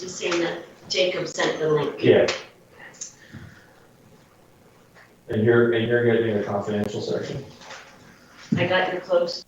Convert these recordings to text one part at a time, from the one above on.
just seeing that Jacob sent the link. Yeah. And you're getting a confidential section. I got your close.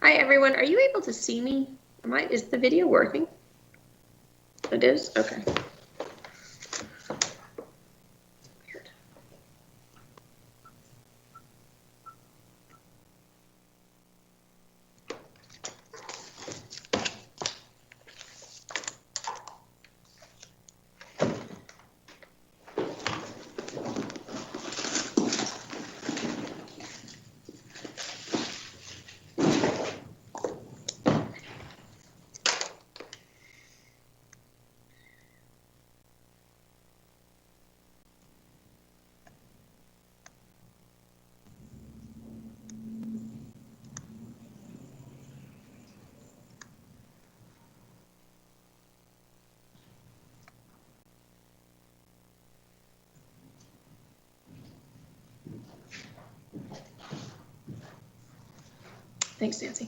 Hi everyone, are you able to see me? Is the video working? It is? Okay. Weird. Thanks, Nancy.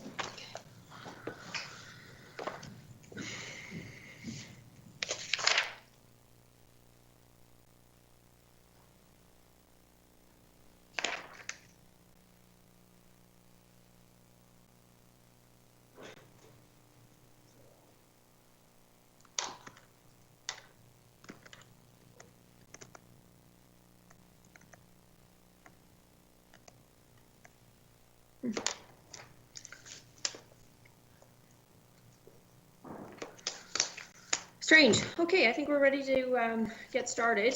Strange. Okay, I think we're ready to get started.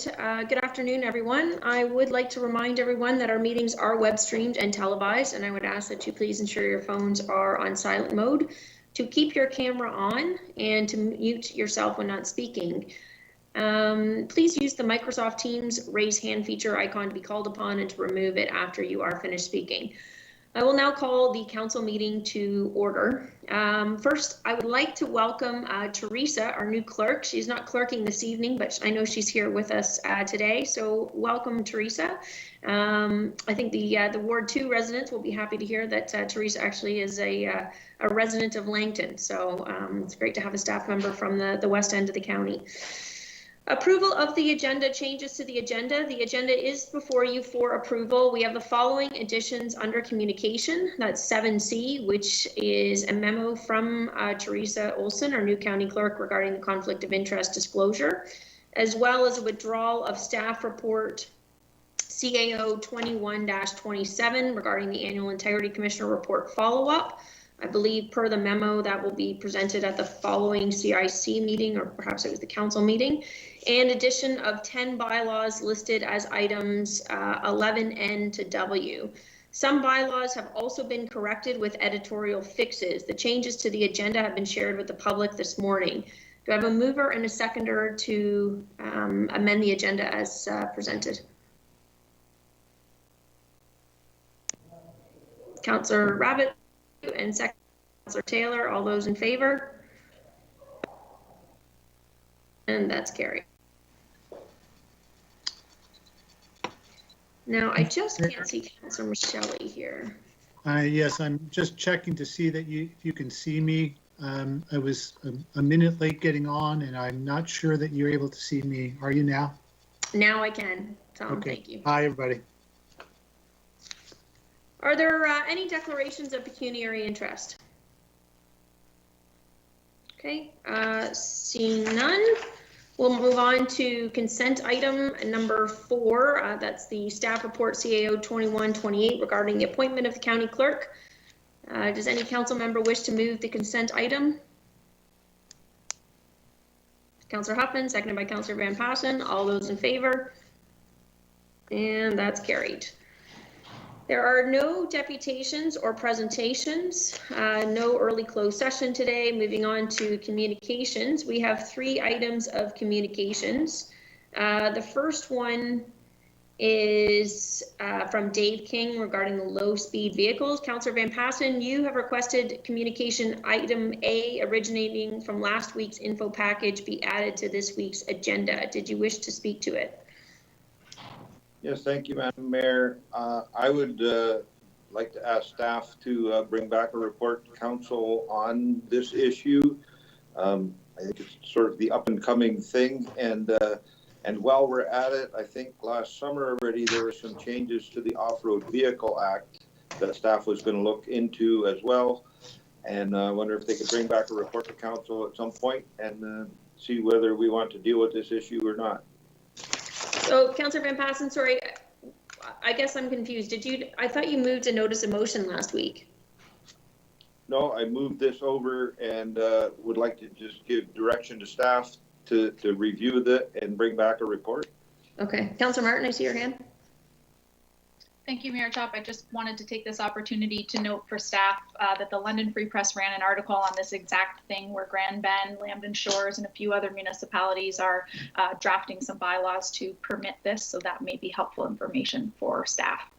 Good afternoon, everyone. I would like to remind everyone that our meetings are web streamed and televised, and I would ask that you please ensure your phones are on silent mode, to keep your camera on, and to mute yourself when not speaking. Please use the Microsoft Teams raise hand feature icon to be called upon and to remove it after you are finished speaking. I will now call the council meeting to order. First, I would like to welcome Teresa, our new clerk. She's not clerking this evening, but I know she's here with us today. So welcome, Teresa. I think the Ward 2 residents will be happy to hear that Teresa actually is a resident of Langton. So it's great to have a staff member from the west end of the county. Approval of the agenda, changes to the agenda. The agenda is before you for approval. We have the following additions under communication. That's 7C, which is a memo from Teresa Olsen, our new county clerk, regarding the conflict of interest disclosure, as well as a withdrawal of staff report CAO 21-27 regarding the annual integrity commissioner report follow-up. I believe per the memo that will be presented at the following CIC meeting, or perhaps it was the council meeting. and addition of 10 bylaws listed as items 11N to W. Some bylaws have also been corrected with editorial fixes. The changes to the agenda have been shared with the public this morning. Do I have a mover and a seconder to amend the agenda as presented? Councillor Rabbit and second Councillor Taylor, all those in favor? And that's carried. Now, I just can't see Councillor Michelle here. Yes, I'm just checking to see that if you can see me. I was a minute late getting on, and I'm not sure that you're able to see me. Are you now? Now I can, Tom, Okay. Thank you. Hi, everybody. Are there any declarations of pecuniary interest? Okay, seeing none, we'll move on to consent item number 4. That's the staff report CAO 2128 regarding the appointment of the county clerk. Does any council member wish to move the consent item? Councillor Huffman, seconded by Councillor Van Passen. All those in favor? And that's carried. There are no deputations or presentations, no early closed session today. Moving on to communications, we have 3 items of communications. The first one is from Dave King regarding the low-speed vehicles. Councillor Van Passen, you have requested communication item A originating from last week's info package be added to this week's agenda. Did you wish to speak to it? Yes, thank you, Madam Mayor. I would like to ask staff to bring back a report to council on this issue. I think it's sort of the up and coming thing, and while we're at it, I think last summer already there were some changes to the Off-Road Vehicle Act that staff was going to look into as well, and I wonder if they could bring back a report to council at some point and see whether we want to deal with this issue or not. So, Councillor Van Passen, sorry, I guess I'm confused. I thought you moved a notice of motion last week. No, I moved this over and would like to just give direction to staff to review that and bring back a report. Okay, Councillor Martin, I see your hand. Thank you, Mayor Chop. I just wanted to take this opportunity to note for staff that the London Free Press ran an article on this exact thing where Grand Bend, Lambton Shores, and a few other municipalities are drafting some bylaws to permit this, so that may be helpful information for staff.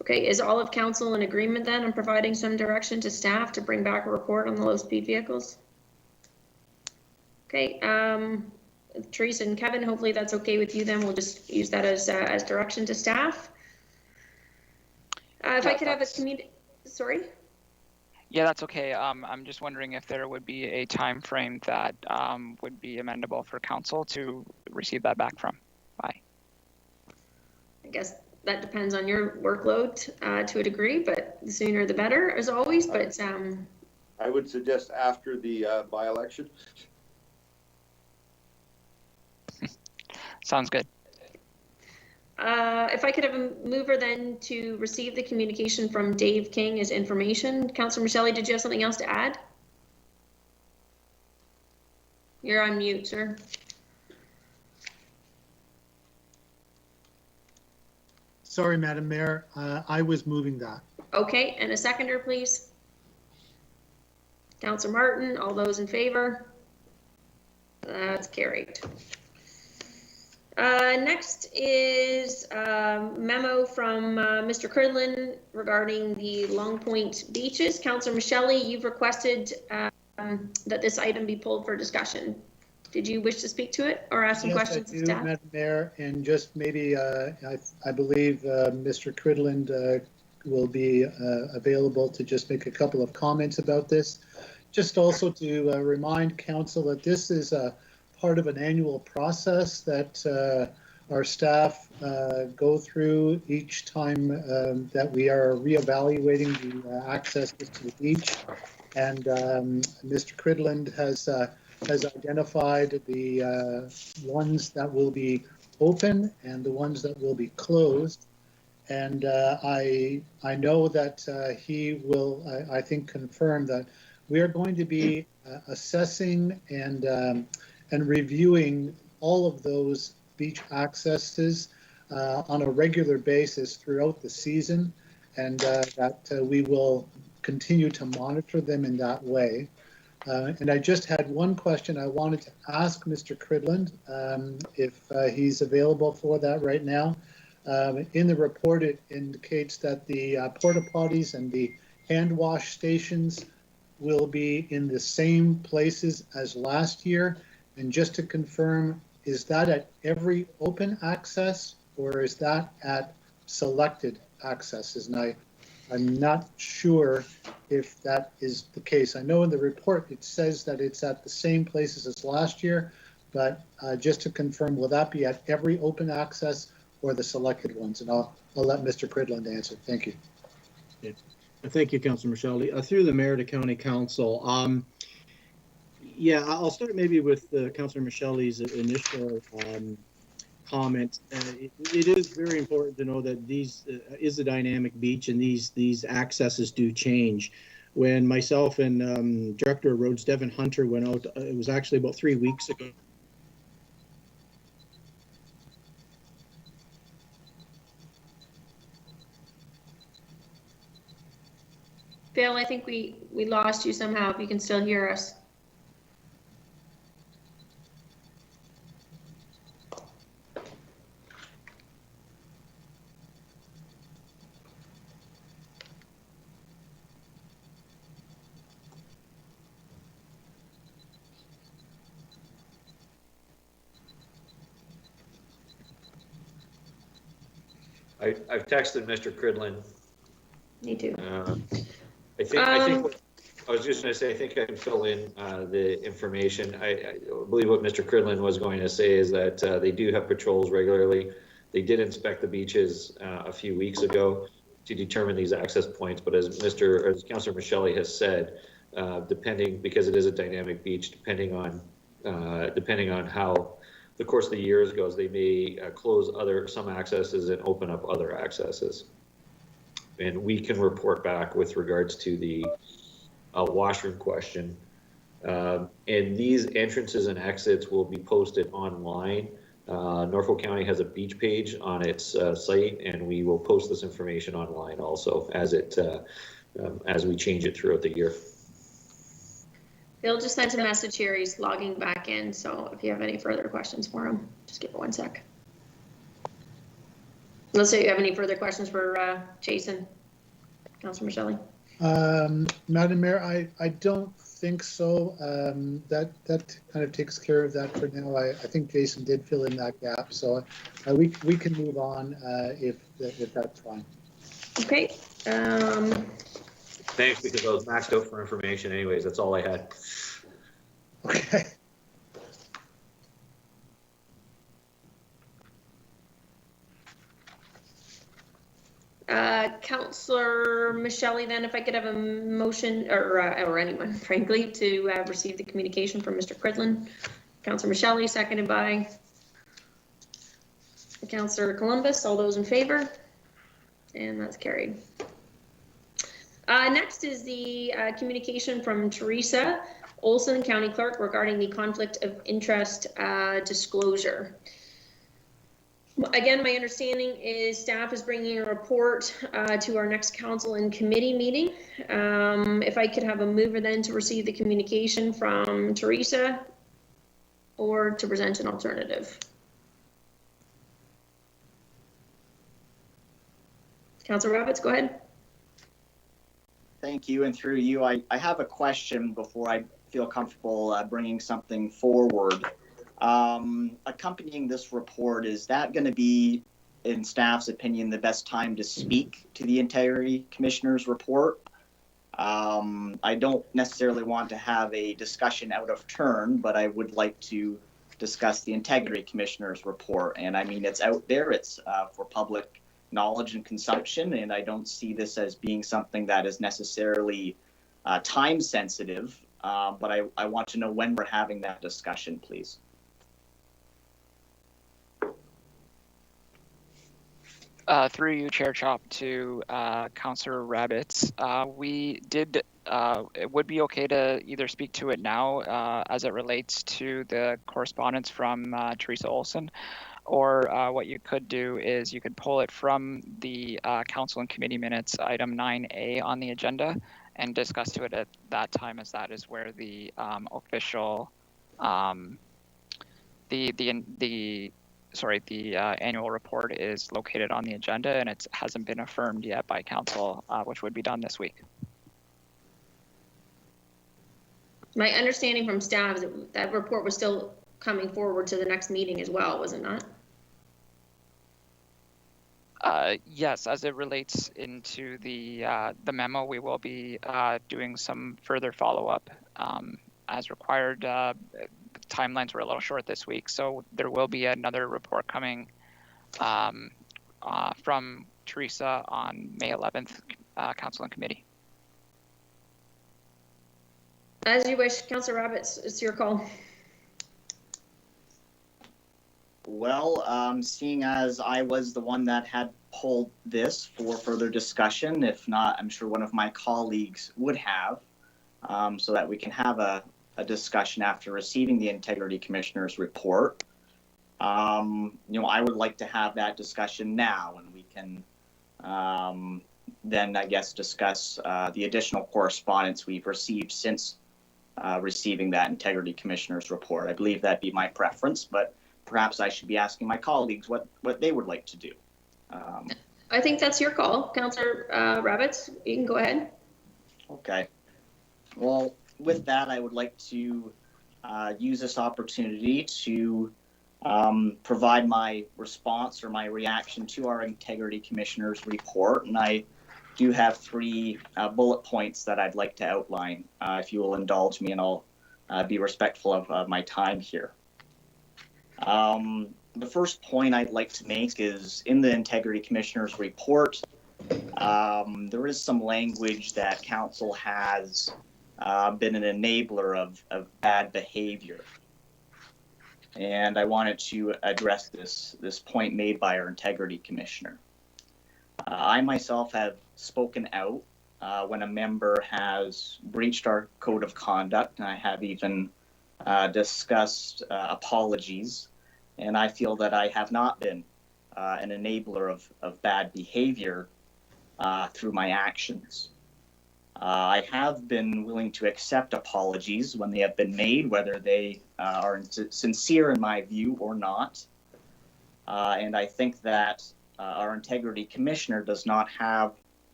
Okay, is all of council in agreement then on providing some direction to staff to bring back a report on the low-speed vehicles? Okay, Teresa and Kevin, hopefully that's okay with you then. We'll just use that as direction to staff. If I could have a sorry? Yeah, that's okay. I'm just wondering if there would be a time frame that would be amendable for council to receive that back from. Bye. I guess that depends on your workload to a degree, but the sooner the better, as always. But I would suggest after the by-election. Sounds good. If I could have a mover then to receive the communication from Dave King as information. Councillor Michelle, did you have something else to add? You're on mute, sir. Sorry, Madam Mayor. I was moving that. Okay, and a seconder, please. Councillor Martin, all those in favor? That's carried. Next is a memo from Mr. Cridlin regarding the Long Point beaches. Councillor Michelle, you've requested that this item be pulled for discussion. Did you wish to speak to it or ask some questions? Yes, I do, Madam Mayor, and just maybe I believe Mr. Cridland will be available to just make a couple of comments about this. Just also to remind council that this is a part of an annual process that our staff go through each time that we are reevaluating the access to the beach. And Mr. Cridland has identified the ones that will be open and the ones that will be closed. And I know that he will, I think, confirm that we are going to be assessing and reviewing all of those beach accesses on a regular basis throughout the season, and that we will continue to monitor them in that way. And I just had one question I wanted to ask Mr. Cridland, if he's available for that right now. In the report, it indicates that the porta potties and the hand wash stations will be in the same places as last year. And just to confirm, is that at every open access or is that at selected accesses? And I'm not sure if that is the case. I know in the report it says that it's at the same places as last year, but just to confirm, will that be at every open access or the selected ones? And I'll let Mr. Cridland answer. Thank you. Yeah. Thank you, Councillor Michelli. Through the Mayor to County Council, yeah, I'll start maybe with Councillor Michelli's initial comment. It is very important to know that these is a dynamic beach, and these accesses do change. When myself and Director of Roads Devin Hunter went out, it was actually about 3 weeks ago. Bill, I think we lost you somehow, if you can still hear us. I've texted Mr. Cridland. Me too. I think what, I was just going to say, I think I can fill in the information. I believe what Mr. Cridland was going to say is that they do have patrols regularly. They did inspect the beaches a few weeks ago to determine these access points. But as Councillor Michelli has said, because it is a dynamic beach, depending on how the course of the years goes, they may close some accesses and open up other accesses. And we can report back with regards to the washroom question. And these entrances and exits will be posted online. Norfolk County has a beach page on its site, and we will post this information online also as we change it throughout the year. Bill just sent a message here. He's logging back in. So if you have any further questions for him, just give it 1 sec. Let's say you have any further questions for Jason, Councillor Michelli. Madam Mayor, I don't think so. That kind of takes care of that for now. I think Jason did fill in that gap, so we can move on if that's fine. Okay. Thanks, because I was maxed out for information anyways. That's all I had. Okay. Councillor Michelli, then, if I could have a motion, or anyone, frankly, to receive the communication from Mr. Cridland. Councillor Michelli, seconded by Councillor Columbus. All those in favor? And that's carried. Next is the communication from Teresa, Olsen, County Clerk, regarding the conflict of interest disclosure. Again, my understanding is staff is bringing a report to our next council and committee meeting. If I could have a mover then to receive the communication from Teresa or to present an alternative. Councillor Roberts, go ahead. Thank you, and through you, I have a question before I feel comfortable bringing something forward. Accompanying this report, is that going to be, in staff's opinion, the best time to speak to the Integrity Commissioner's report? I don't necessarily want to have a discussion out of turn, but I would like to discuss the Integrity Commissioner's report. And I mean, it's out there, it's for public knowledge and consumption, and I don't see this as being something that is necessarily time sensitive, but I want to know when we're having that discussion, please. Through you, Chair Chop, to Councillor Rabbits. It would be okay to either speak to it now as it relates to the correspondence from Teresa Olsen, or what you could do is you could pull it from the council and committee minutes, item 9A on the agenda, and discuss to it at that time, as that is where the official the annual report is located on the agenda, and it hasn't been affirmed yet by council, which would be done this week. My understanding from staff is that report was still coming forward to the next meeting as well, was it not? Yes, as it relates into the memo, we will be doing some further follow-up as required. Timelines were a little short this week, so there will be another report coming from Teresa on May 11th, Council and Committee. As you wish, Councillor Rabbits, it's your call. Well, seeing as I was the one that had pulled this for further discussion, if not, I'm sure one of my colleagues would have, so that we can have a discussion after receiving the Integrity Commissioner's report. I would like to have that discussion now, and we can then, I guess, discuss the additional correspondence we've received since receiving that Integrity Commissioner's report. I believe that'd be my preference, but perhaps I should be asking my colleagues what they would like to do. I think that's your call, Councillor Rabbits. You can go ahead. Okay. Well, with that, I would like to use this opportunity to provide my response or my reaction to our Integrity Commissioner's report. And I do have 3 bullet points that I'd like to outline, if you will indulge me, and I'll be respectful of my time here. The first point I'd like to make is in the Integrity Commissioner's report, there is some language that council has been an enabler of bad behavior. And I wanted to address this point made by our Integrity Commissioner. I myself have spoken out when a member has breached our code of conduct, and I have even discussed apologies. And I feel that I have not been an enabler of bad behavior through my actions. I have been willing to accept apologies when they have been made, whether they are sincere in my view or not. And I think that our Integrity Commissioner does not have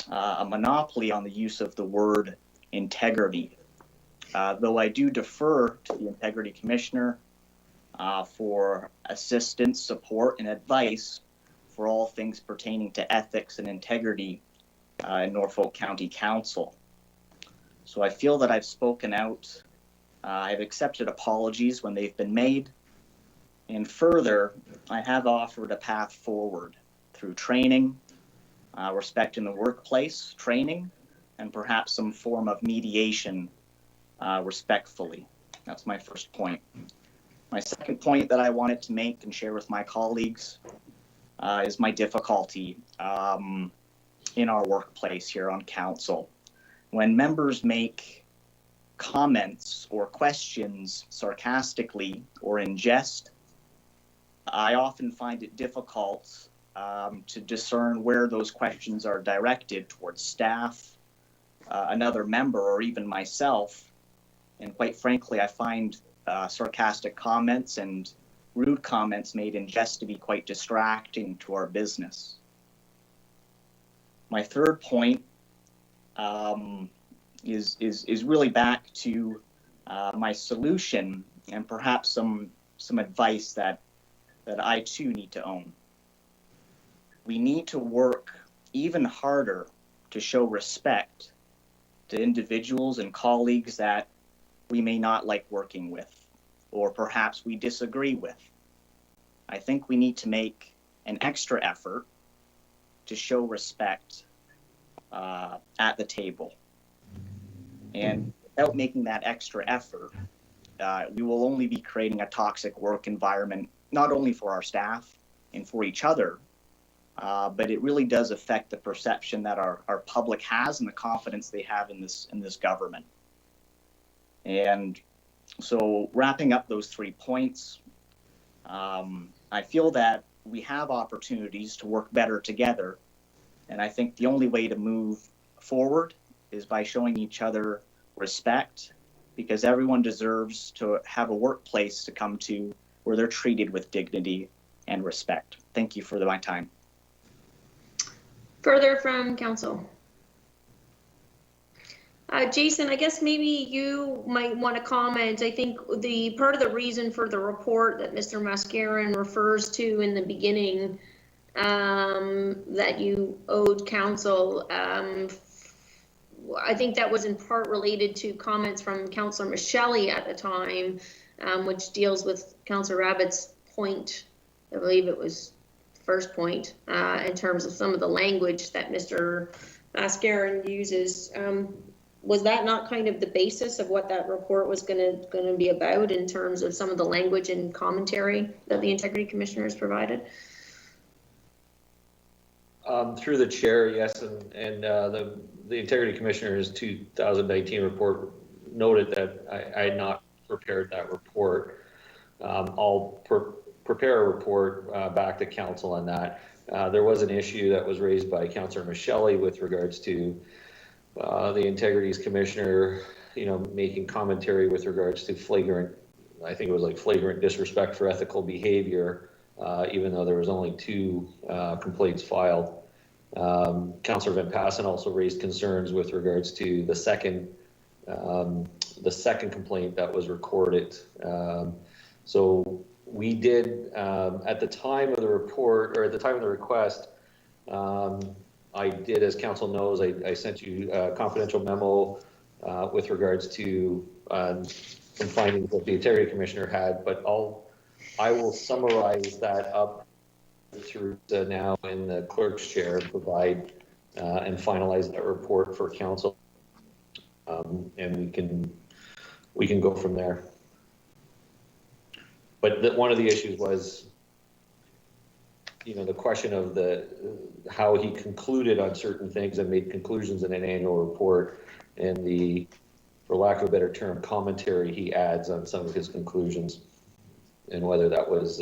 a monopoly on the use of the word integrity. Though I do defer to the Integrity Commissioner for assistance, support, and advice for all things pertaining to ethics and integrity in Norfolk County Council. So I feel that I've spoken out. I've accepted apologies when they've been made. And further, I have offered a path forward through training, respect in the workplace, training, and perhaps some form of mediation respectfully. That's my first point. My second point that I wanted to make and share with my colleagues is my difficulty in our workplace here on council. When members make comments or questions sarcastically or in jest, I often find it difficult to discern where those questions are directed towards staff, another member, or even myself. And quite frankly, I find sarcastic comments and rude comments made in jest to be quite distracting to our business. My third point is really back to my solution and perhaps some advice that I too need to own. We need to work even harder to show respect to individuals and colleagues that we may not like working with, or perhaps we disagree with. I think we need to make an extra effort to show respect at the table. And without making that extra effort, we will only be creating a toxic work environment, not only for our staff and for each other, but it really does affect the perception that our public has and the confidence they have in this government. And so wrapping up those 3 points, I feel that we have opportunities to work better together. And I think the only way to move forward is by showing each other respect, because everyone deserves to have a workplace to come to where they're treated with dignity and respect. Thank you for my time. Further from council. Jason, I guess maybe you might want to comment. I think the part of the reason for the report that Mr. Mascaron refers to in the beginning that you owed council, I think that was in part related to comments from Councillor Michelli at the time, which deals with Councillor Rabbitt's point. I believe it was first point in terms of some of the language that Mr. Mascaron uses. Was that not kind of the basis of what that report was going to be about in terms of some of the language and commentary that the Integrity Commissioner has provided? Through the chair, yes, and the Integrity Commissioner's 2019 report noted that I had not prepared that report. I'll prepare a report back to council on that. There was an issue that was raised by Councillor Michelli with regards to the Integrity's Commissioner, making commentary with regards to flagrant, I think it was like flagrant disrespect for ethical behavior, even though there was only 2 complaints filed. Councillor Van Passen also raised concerns with regards to the second complaint that was recorded. So we did, at the time of the report, or at the time of the request, I did, as council knows, I sent you a confidential memo with regards to some findings that the Integrity Commissioner had, but I will summarize that up through now in the clerk's chair, provide and finalize that report for council, and we can go from there. But one of the issues was, the question of how he concluded on certain things and made conclusions in an annual report, and the, for lack of a better term, commentary he adds on some of his conclusions, and whether that was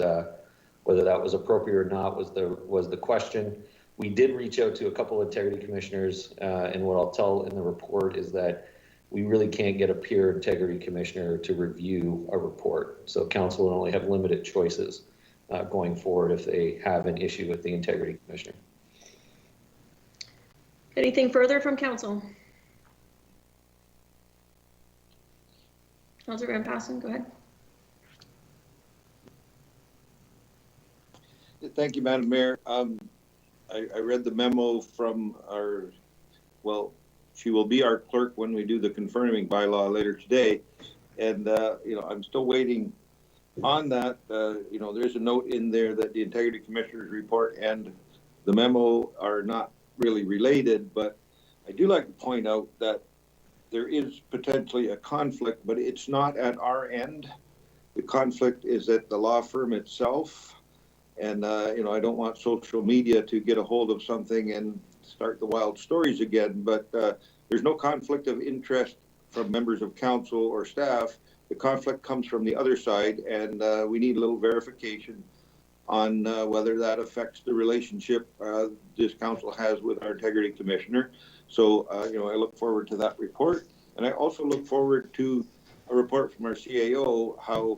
appropriate or not was the question. We did reach out to a couple of Integrity Commissioners, and what I'll tell in the report is that we really can't get a peer Integrity Commissioner to review a report, so council will only have limited choices going forward if they have an issue with the Integrity Commissioner. Anything further from council? Councillor Van Passen, go ahead. Thank you, Madam Mayor. I read the memo from she will be our clerk when we do the confirming bylaw later today. And, I'm still waiting on that. There's a note in there that the Integrity Commissioner's report and the memo are not really related, but I do like to point out that there is potentially a conflict, but it's not at our end. The conflict is at the law firm itself. And, I don't want social media to get a hold of something and start the wild stories again, but there's no conflict of interest from members of council or staff. The conflict comes from the other side, and we need a little verification on whether that affects the relationship this council has with our Integrity Commissioner. So, I look forward to that report. And I also look forward to a report from our CAO, how,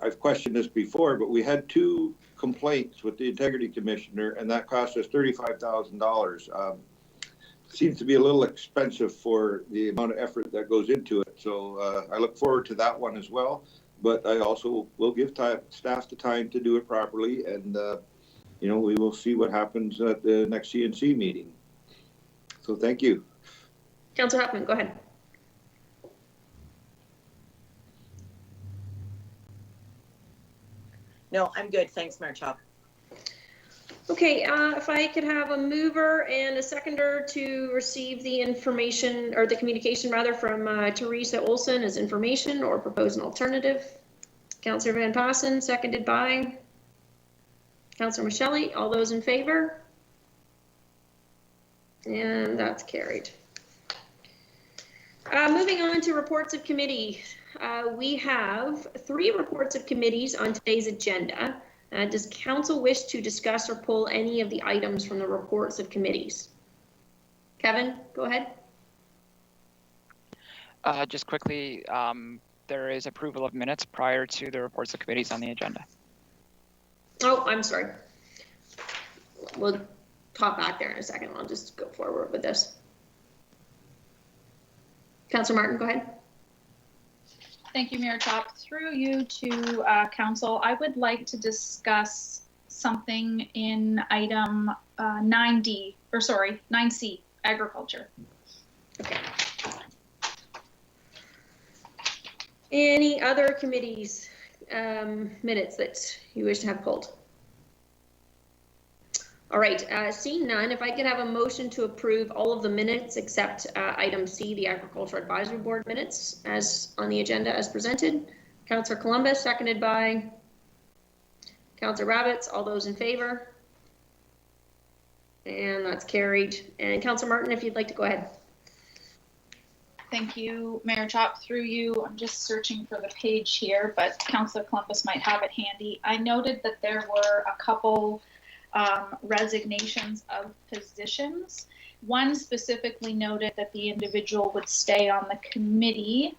I've questioned this before, but we had 2 complaints with the Integrity Commissioner, and that cost us $35,000. Seems to be a little expensive for the amount of effort that goes into it. So I look forward to that one as well. But I also will give staff the time to do it properly, and we will see what happens at the next CNC meeting. So thank you. Councillor Huffman, go ahead. No, I'm good. Thanks, Mayor Chop. Okay, if I could have a mover and a seconder to receive the information, or the communication rather, from Teresa Olsen as information or propose an alternative. Councillor Van Passen, seconded by Councillor Michelli, all those in favor? And that's carried. Moving on to reports of committee. We have 3 reports of committees on today's agenda. Does council wish to discuss or pull any of the items from the reports of committees? Kevin, go ahead. Just quickly, there is approval of minutes prior to the reports of committees on the agenda. Oh, I'm sorry. We'll talk back there in a second. I'll just go forward with this. Councillor Martin, go ahead. Thank you, Mayor Chop. Through you to council, I would like to discuss something in item 9C, agriculture. Okay. Any other committees minutes that you wish to have pulled? All right, seeing none, if I could have a motion to approve all of the minutes except item C, the Agriculture Advisory Board minutes as on the agenda as presented. Councillor Columbus, seconded by Councillor Rabbits. All those in favor? And that's carried. And Councillor Martin, if you'd like to go ahead. Thank you, Mayor Chop. Through you, I'm just searching for the page here, but Councillor Columbus might have it handy. I noted that there were a couple resignations of positions. One specifically noted that the individual would stay on the committee.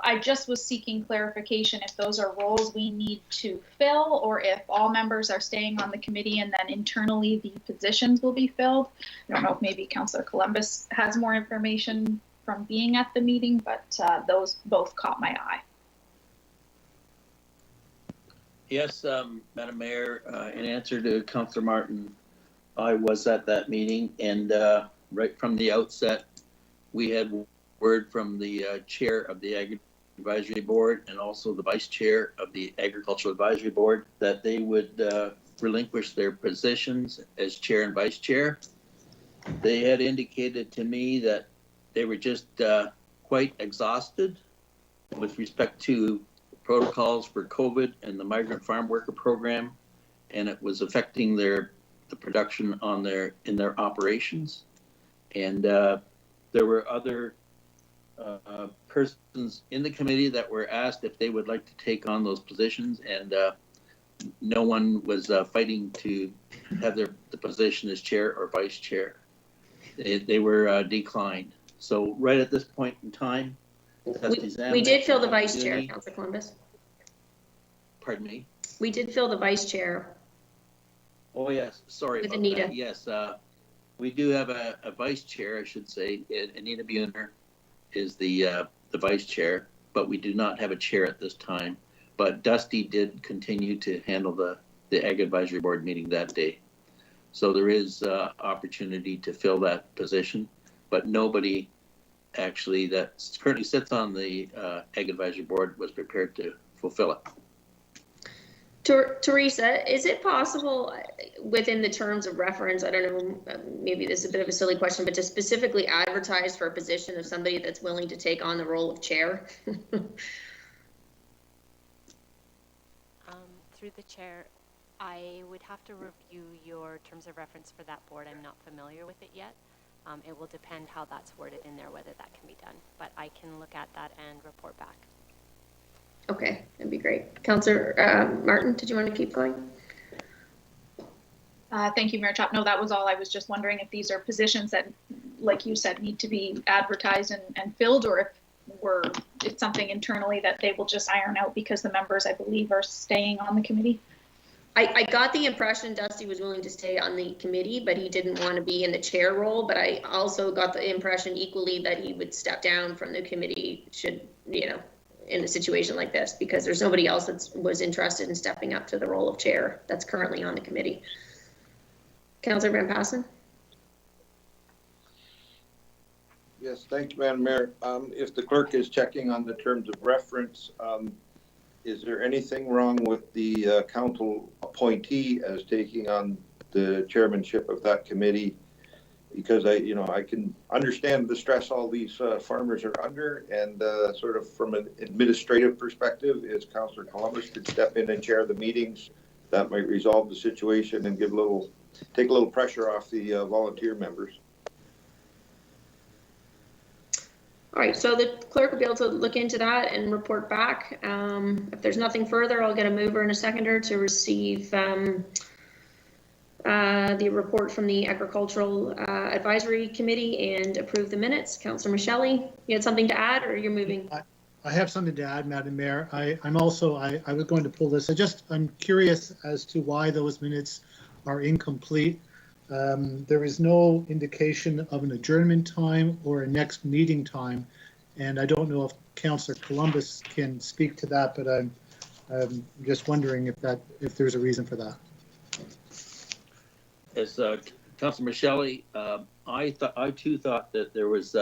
I just was seeking clarification if those are roles we need to fill or if all members are staying on the committee and then internally the positions will be filled. I don't know if maybe Councillor Columbus has more information from being at the meeting, but those both caught my eye. Yes, Madam Mayor, in answer to Councillor Martin, I was at that meeting, and right from the outset, we had word from the chair of the Ag Advisory Board and also the vice chair of the Agricultural Advisory Board that they would relinquish their positions as chair and vice chair. They had indicated to me that they were just quite exhausted with respect to protocols for COVID and the migrant farm worker program, and it was affecting the production in their operations. And there were other persons in the committee that were asked if they would like to take on those positions, and no one was fighting to have the position as chair or vice chair. They were declined. So right at this point in time, we did fill the vice chair, Councillor Columbus. Pardon me? We did fill the vice chair. Oh, yes. Sorry with about Anita. that. Yes, we do have a vice chair, I should say. Anita Buhner is the vice chair, but we do not have a chair at this time. But Dusty did continue to handle the Ag Advisory Board meeting that day. So there is opportunity to fill that position, but nobody actually that currently sits on the Ag Advisory Board was prepared to fulfill it. Teresa, is it possible within the terms of reference, I don't know, maybe this is a bit of a silly question, but to specifically advertise for a position of somebody that's willing to take on the role of chair? Through the chair, I would have to review your terms of reference for that board. I'm not familiar with it yet. It will depend how that's worded in there, whether that can be done, but I can look at that and report back. Okay, that'd be great. Councillor Martin, did you want to keep going? Thank you, Mayor Chop. No, that was all. I was just wondering if these are positions that, like you said, need to be advertised and filled, or if it's something internally that they will just iron out because the members, I believe, are staying on the committee. I got the impression Dusty was willing to stay on the committee, but he didn't want to be in the chair role. But I also got the impression equally that he would step down from the committee should, in a situation like this, because there's nobody else that was interested in stepping up to the role of chair that's currently on the committee. Councillor Van Passen? Yes, thank you, Madam Mayor. If the clerk is checking on the terms of reference, is there anything wrong with the council appointee as taking on the chairmanship of that committee? Because I can understand the stress all these farmers are under, and sort of from an administrative perspective, is Councillor Columbus could step in and chair the meetings that might resolve the situation and take a little pressure off the volunteer members. All right, so the clerk will be able to look into that and report back. If there's nothing further, I'll get a mover and a seconder to receive the report from the Agricultural Advisory Committee and approve the minutes. Councillor Michelle, you had something to add, or you're moving? I have something to add, Madam Mayor. I was going to pull this. I'm curious as to why those minutes are incomplete. There is no indication of an adjournment time or a next meeting time, and I don't know if Councillor Columbus can speak to that, but I'm just wondering if there's a reason for that. As Councillor Michelle, I too thought that there was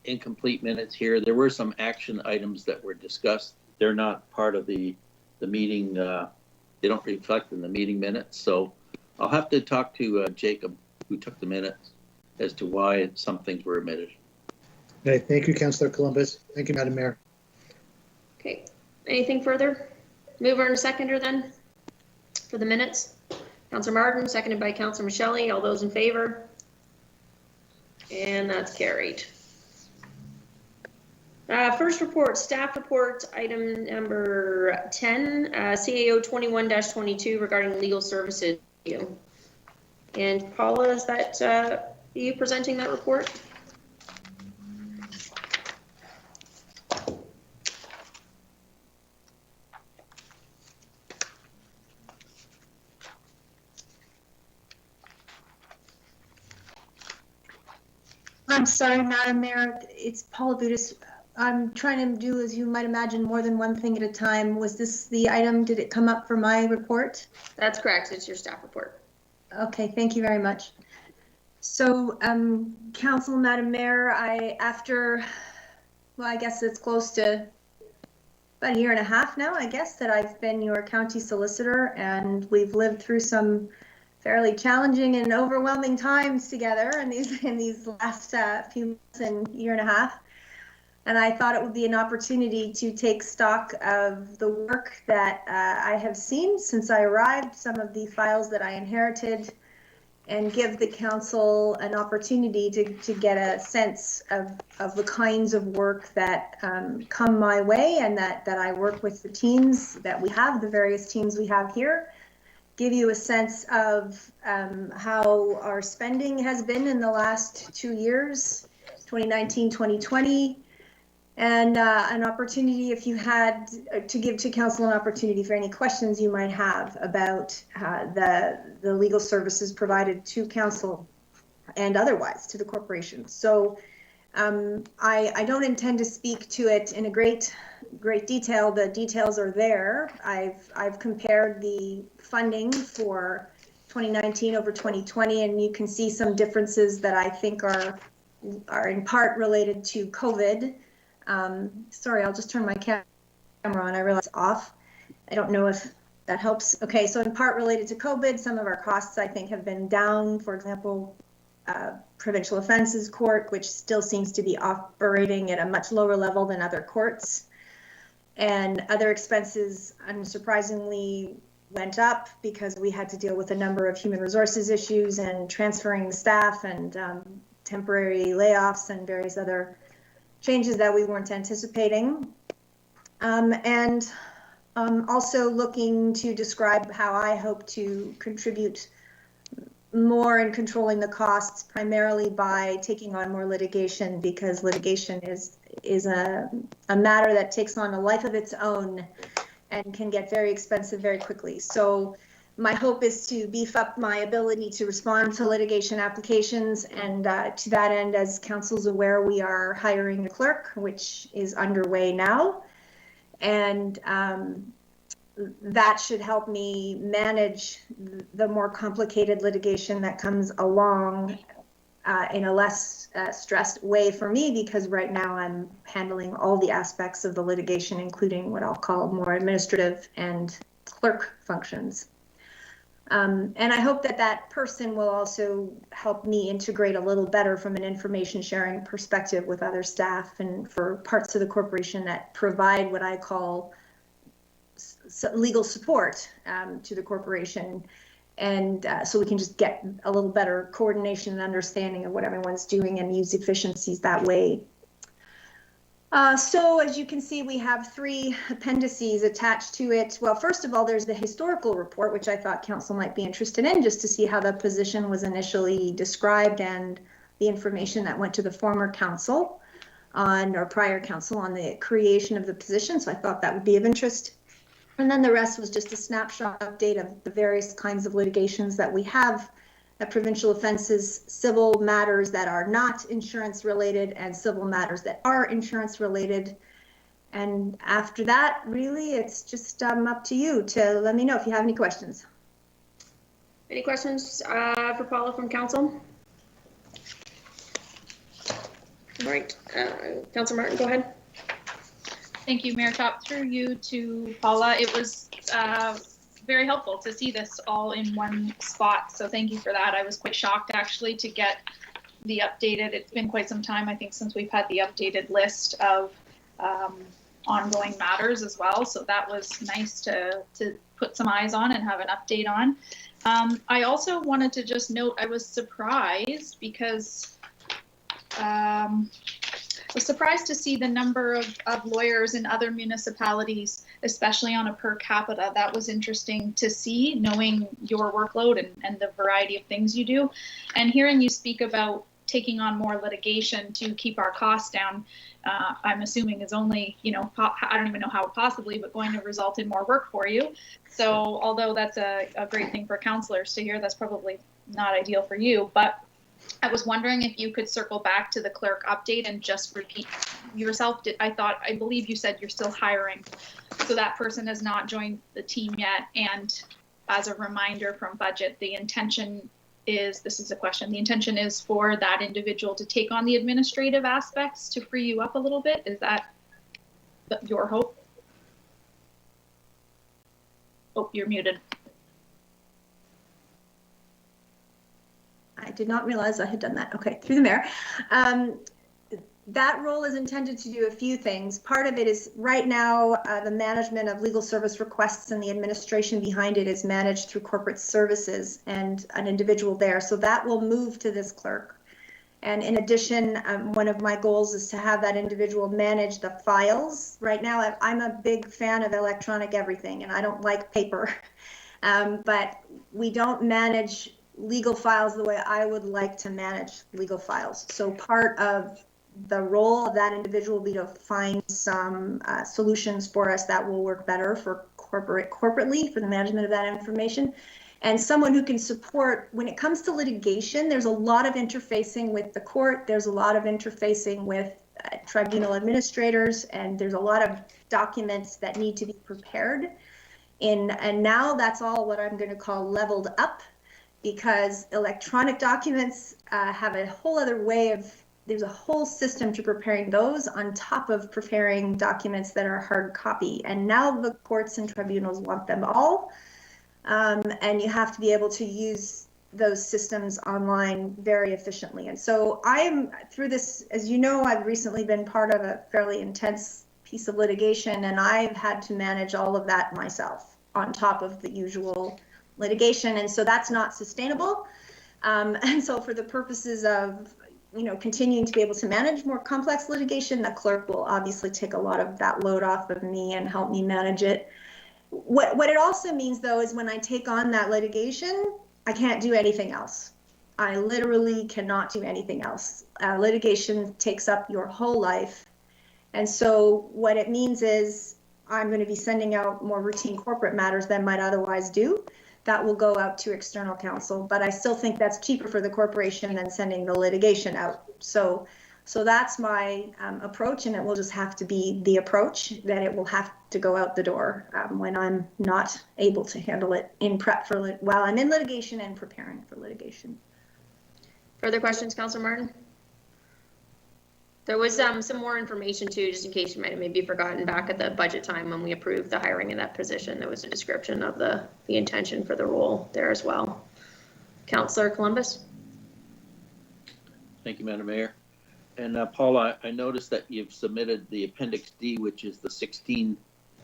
incomplete minutes here. There were some action items that were discussed. They're not part of the meeting. They don't reflect in the meeting minutes. So I'll have to talk to Jacob, who took the minutes, as to why some things were omitted. Okay, thank you, Councillor Columbus. Thank you, Madam Mayor. Okay, anything further? Mover and seconder then for the minutes. Councillor Martin, seconded by Councillor Michelle. All those in favor? And that's carried. First report, staff report, item number 10, CAO 21-22 regarding legal services. And Paula, is that you presenting that report? I'm sorry, Madam Mayor, it's Paula Budis. I'm trying to do, as you might imagine, more than one thing at a time. Was this the item, did it come up for my report? That's correct, it's your staff report. Okay, thank you very much. So, Council, Madam Mayor, I guess it's close to about a year and a half now, I guess, that I've been your county solicitor, and we've lived through some fairly challenging and overwhelming times together in these last few months and year and a half. And I thought it would be an opportunity to take stock of the work that I have seen since I arrived, some of the files that I inherited, and give the council an opportunity to get a sense of the kinds of work that come my way, and that I work with the teams that we have, the various teams we have here. Give you a sense of how our spending has been in the last 2 years, 2019, 2020. And an opportunity, if you had, to give to council an opportunity for any questions you might have about the legal services provided to council and otherwise to the corporation. So I don't intend to speak to it in a great detail. The details are there. I've compared the funding for 2019 over 2020, and you can see some differences that I think are in part related to COVID. Sorry, I'll just turn my camera on. I realize it's off. I don't know if that helps. Okay, so in part related to COVID, some of our costs I think have been down. For example, Provincial Offences Court, which still seems to be operating at a much lower level than other courts. And other expenses, unsurprisingly, went up because we had to deal with a number of human resources issues and transferring the staff and temporary layoffs and various other changes that we weren't anticipating. And also looking to describe how I hope to contribute more in controlling the costs, primarily by taking on more litigation, because litigation is a matter that takes on a life of its own and can get very expensive very quickly. So my hope is to beef up my ability to respond to litigation applications, and to that end, as council's aware, we are hiring a clerk, which is underway now, and that should help me manage the more complicated litigation that comes along in a less stressed way for me, because right now I'm handling all the aspects of the litigation, including what I'll call more administrative and clerk functions. And I hope that that person will also help me integrate a little better from an information sharing perspective with other staff and for parts of the corporation that provide what I call legal support to the corporation. And so we can just get a little better coordination and understanding of what everyone's doing and use efficiencies that way. So as you can see, we have 3 appendices attached to it. Well, first of all, there's the historical report, which I thought council might be interested in, just to see how the position was initially described and the information that went to the former council or prior council on the creation of the position. So I thought that would be of interest. And then the rest was just a snapshot update of the various kinds of litigations that we have, provincial offenses, civil matters that are not insurance related, and civil matters that are insurance related. And after that, really, it's just up to you to let me know if you have any questions. Any questions for Paula from council? All right, Councillor Martin, go ahead. Thank you, Mayor Chop. Through you to Paula. It was very helpful to see this all in one spot. So thank you for that. I was quite shocked actually to get the updated, it's been quite some time, I think, since we've had the updated list of ongoing matters as well. So that was nice to put some eyes on and have an update on. I also wanted to just note, I was surprised because I was surprised to see the number of lawyers in other municipalities, especially on a per capita. That was interesting to see, knowing your workload and the variety of things you do. And hearing you speak about taking on more litigation to keep our costs down, I'm assuming is only, you know, I don't even know how possibly, but going to result in more work for you. So although that's a great thing for councillors to hear, that's probably not ideal for you. But I was wondering if you could circle back to the clerk update and just repeat yourself. I believe you said you're still hiring. So that person has not joined the team yet. And as a reminder from budget, the intention is, this is a question, the intention is for that individual to take on the administrative aspects to free you up a little bit. Is that your hope? Oh, you're muted. I did not realize I had done that. Okay, through the mayor. That role is intended to do a few things. Part of it is right now, the management of legal service requests and the administration behind it is managed through corporate services and an individual there. So that will move to this clerk. And in addition, one of my goals is to have that individual manage the files. Right now, I'm a big fan of electronic everything and I don't like paper, but we don't manage legal files the way I would like to manage legal files. So part of the role of that individual will be to find some solutions for us that will work better for corporately for the management of that information. And someone who can support, when it comes to litigation, there's a lot of interfacing with the court, there's a lot of interfacing with tribunal administrators, and there's a lot of documents that need to be prepared. And now that's all what I'm going to call leveled up, because electronic documents have a whole other way of, there's a whole system to preparing those on top of preparing documents that are hard copy. And now the courts and tribunals want them all. And you have to be able to use those systems online very efficiently. And so I'm, through this, as you know, I've recently been part of a fairly intense piece of litigation, and I've had to manage all of that myself on top of the usual litigation, and so that's not sustainable. And so for the purposes of, you know, continuing to be able to manage more complex litigation, the clerk will obviously take a lot of that load off of me and help me manage it. What it also means, though, is when I take on that litigation, I can't do anything else. I literally cannot do anything else. Litigation takes up your whole life. And so what it means is I'm going to be sending out more routine corporate matters than might otherwise do. That will go out to external counsel, but I still think that's cheaper for the corporation than sending the litigation out. So that's my approach, and it will just have to be the approach that it will have to go out the door when I'm not able to handle it in prep for while I'm in litigation and preparing for litigation. Further questions, Councillor Martin? There was some more information too, just in case you might have maybe forgotten, back at the budget time when we approved the hiring of that position. There was a description of the intention for the role there as well. Councillor Columbus. Thank you, Madam Mayor. And Paula, I noticed that you've submitted the Appendix D, which is the 16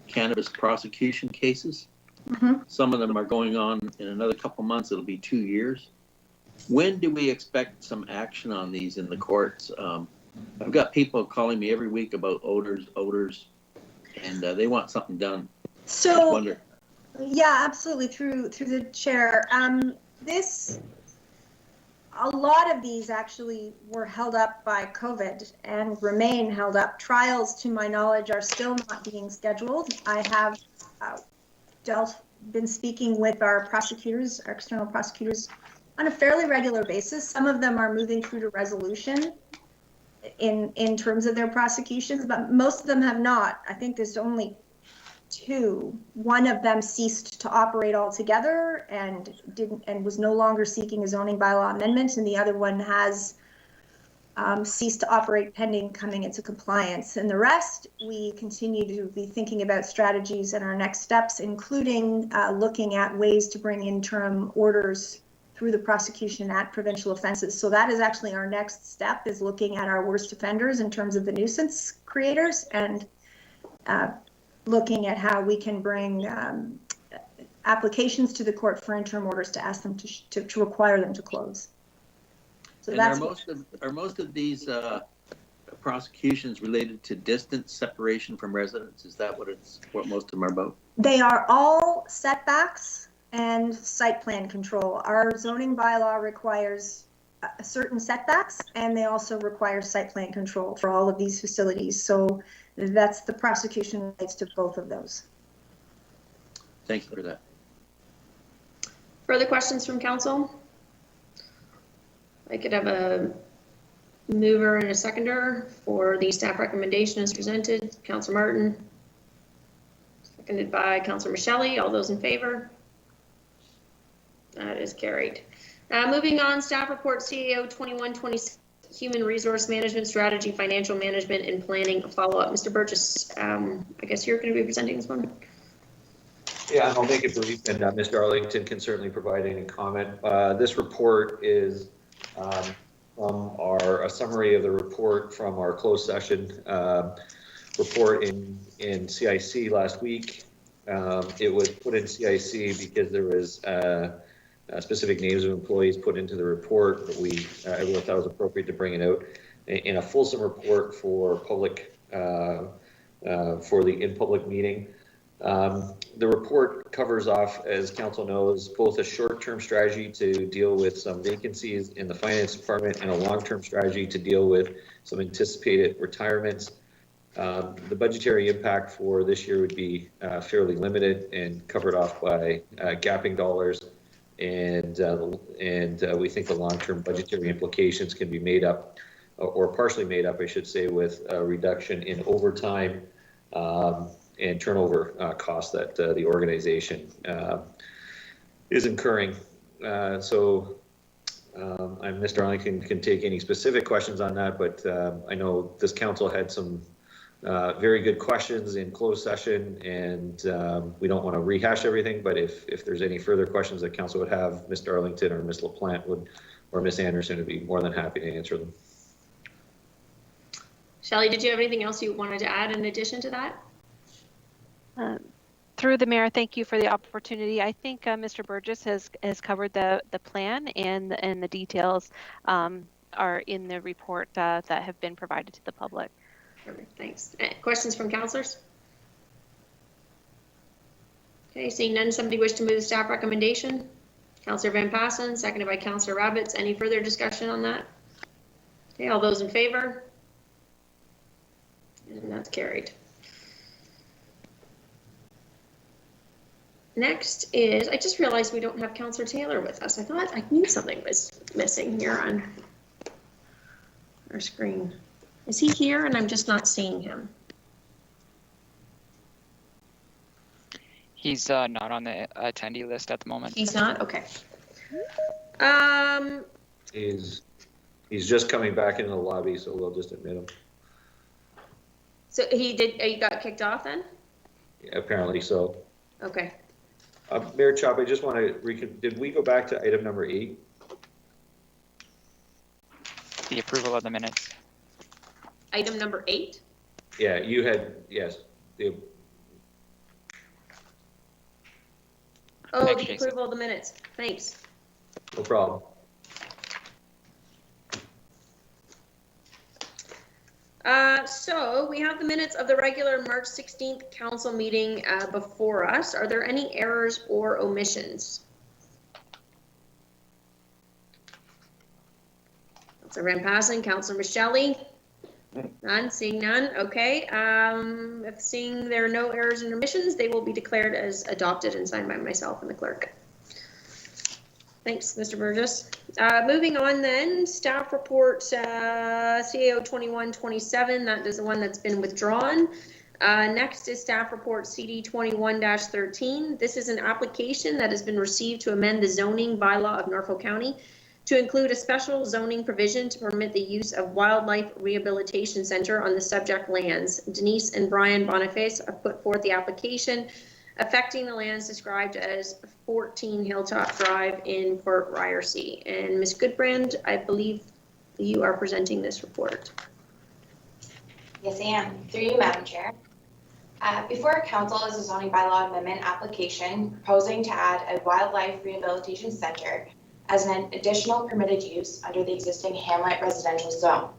cannabis prosecution cases. Mhm. Some of them are going on in another couple months. It'll be 2 years. When do we expect some action on these in the courts? I've got people calling me every week about odors, and they want something done. Just So, wonder. yeah, absolutely, through the chair. A lot of these actually were held up by COVID and remain held up. Trials, to my knowledge, are still not being scheduled. I have been speaking with our prosecutors, our external prosecutors, on a fairly regular basis. Some of them are moving through to resolution in terms of their prosecutions, but most of them have not. I think there's only 2. One of them ceased to operate altogether and was no longer seeking a zoning bylaw amendment, and the other one has ceased to operate pending coming into compliance. And the rest, we continue to be thinking about strategies and our next steps, including looking at ways to bring interim orders through the prosecution at provincial offenses. So that is actually our next step, is looking at our worst offenders in terms of the nuisance creators, and looking at how we can bring applications to the court for interim orders to ask them to require them to close. So and that's are most of these prosecutions related to distance separation from residents? Is that what most of them are about? They are all setbacks and site plan control. Our zoning bylaw requires certain setbacks, and they also require site plan control for all of these facilities. So that's the prosecution relates to both of those. Thank you for that. Further questions from council? I could have a mover and a seconder for the staff recommendation as presented. Councillor Martin. Seconded by Councillor Michelle. All those in favor? That is carried. Moving on, staff report CAO 2126, Human Resource Management Strategy, Financial Management, and Planning follow-up. Mr. Burgess, I guess you're going to be presenting this one. Yeah, I'll make it brief, and Mr. Arlington can certainly provide any comment. This report is from a summary of the report from our closed session report in CIC last week. It was put in CIC because there was specific names of employees put into the report, but everyone thought it was appropriate to bring it out in a fulsome report for public, for the in-public meeting. The report covers off, as council knows, both a short-term strategy to deal with some vacancies in the finance department and a long-term strategy to deal with some anticipated retirements. The budgetary impact for this year would be fairly limited and covered off by gapping dollars. And we think the long-term budgetary implications can be made up, or partially made up, I should say, with a reduction in overtime and turnover costs that the organization is incurring. So Mr. Arlington can take any specific questions on that, but I know this council had some very good questions in closed session, and we don't want to rehash everything, but if there's any further questions that council would have, Mr. Arlington or Ms. LaPlante or Ms. Anderson would be more than happy to answer them. Shelley, did you have anything else you wanted to add in addition to that? Through the mayor, thank you for the opportunity. I think Mr. Burgess has covered the plan, and the details are in the report that have been provided to the public. Perfect, thanks. Questions from councillors? Okay, seeing none, somebody wish to move the staff recommendation? Councillor Van Passen, seconded by Councillor Rabbits. Any further discussion on that? Okay, all those in favor? And that's carried. Next is, I just realized we don't have Councillor Taylor with us. I thought I knew something was missing here on our screen. Is he here and I'm just not seeing him? He's not on the attendee list at the moment. He's not? Okay. He's just coming back into the lobby, so we'll just admit him. So he got kicked off then? Yeah, apparently so. Okay. Mayor Chop, I just want to did we go back to item number 8? The approval of the minutes. Item number 8? Yeah, you had, yes. Oh, Thanks, the Jason. approval of the minutes. Thanks. No problem. So we have the minutes of the regular March 16th council meeting before us. Are there any errors or omissions? Councilor Van Passen, Councilor Michelli? None, seeing none. Okay. If seeing there are no errors and omissions, they will be declared as adopted and signed by myself and the clerk. Thanks, Mr. Burgess. Moving on then, staff report CAO 2127, that is the one that's been withdrawn. Next is staff report CD 21-13. This is an application that has been received to amend the zoning bylaw of Norfolk County to include a special zoning provision to permit the use of Wildlife Rehabilitation Center on the subject lands. Denise and Brian Boniface have put forth the application affecting the lands described as 14 Hilltop Drive in Port Ryerson. And Ms. Goodbrand, I believe you are presenting this report. Yes, I am. Through you, Madam Chair. Before Council is a zoning bylaw amendment application proposing to add a Wildlife Rehabilitation Center as an additional permitted use under the existing Hamlet residential zone.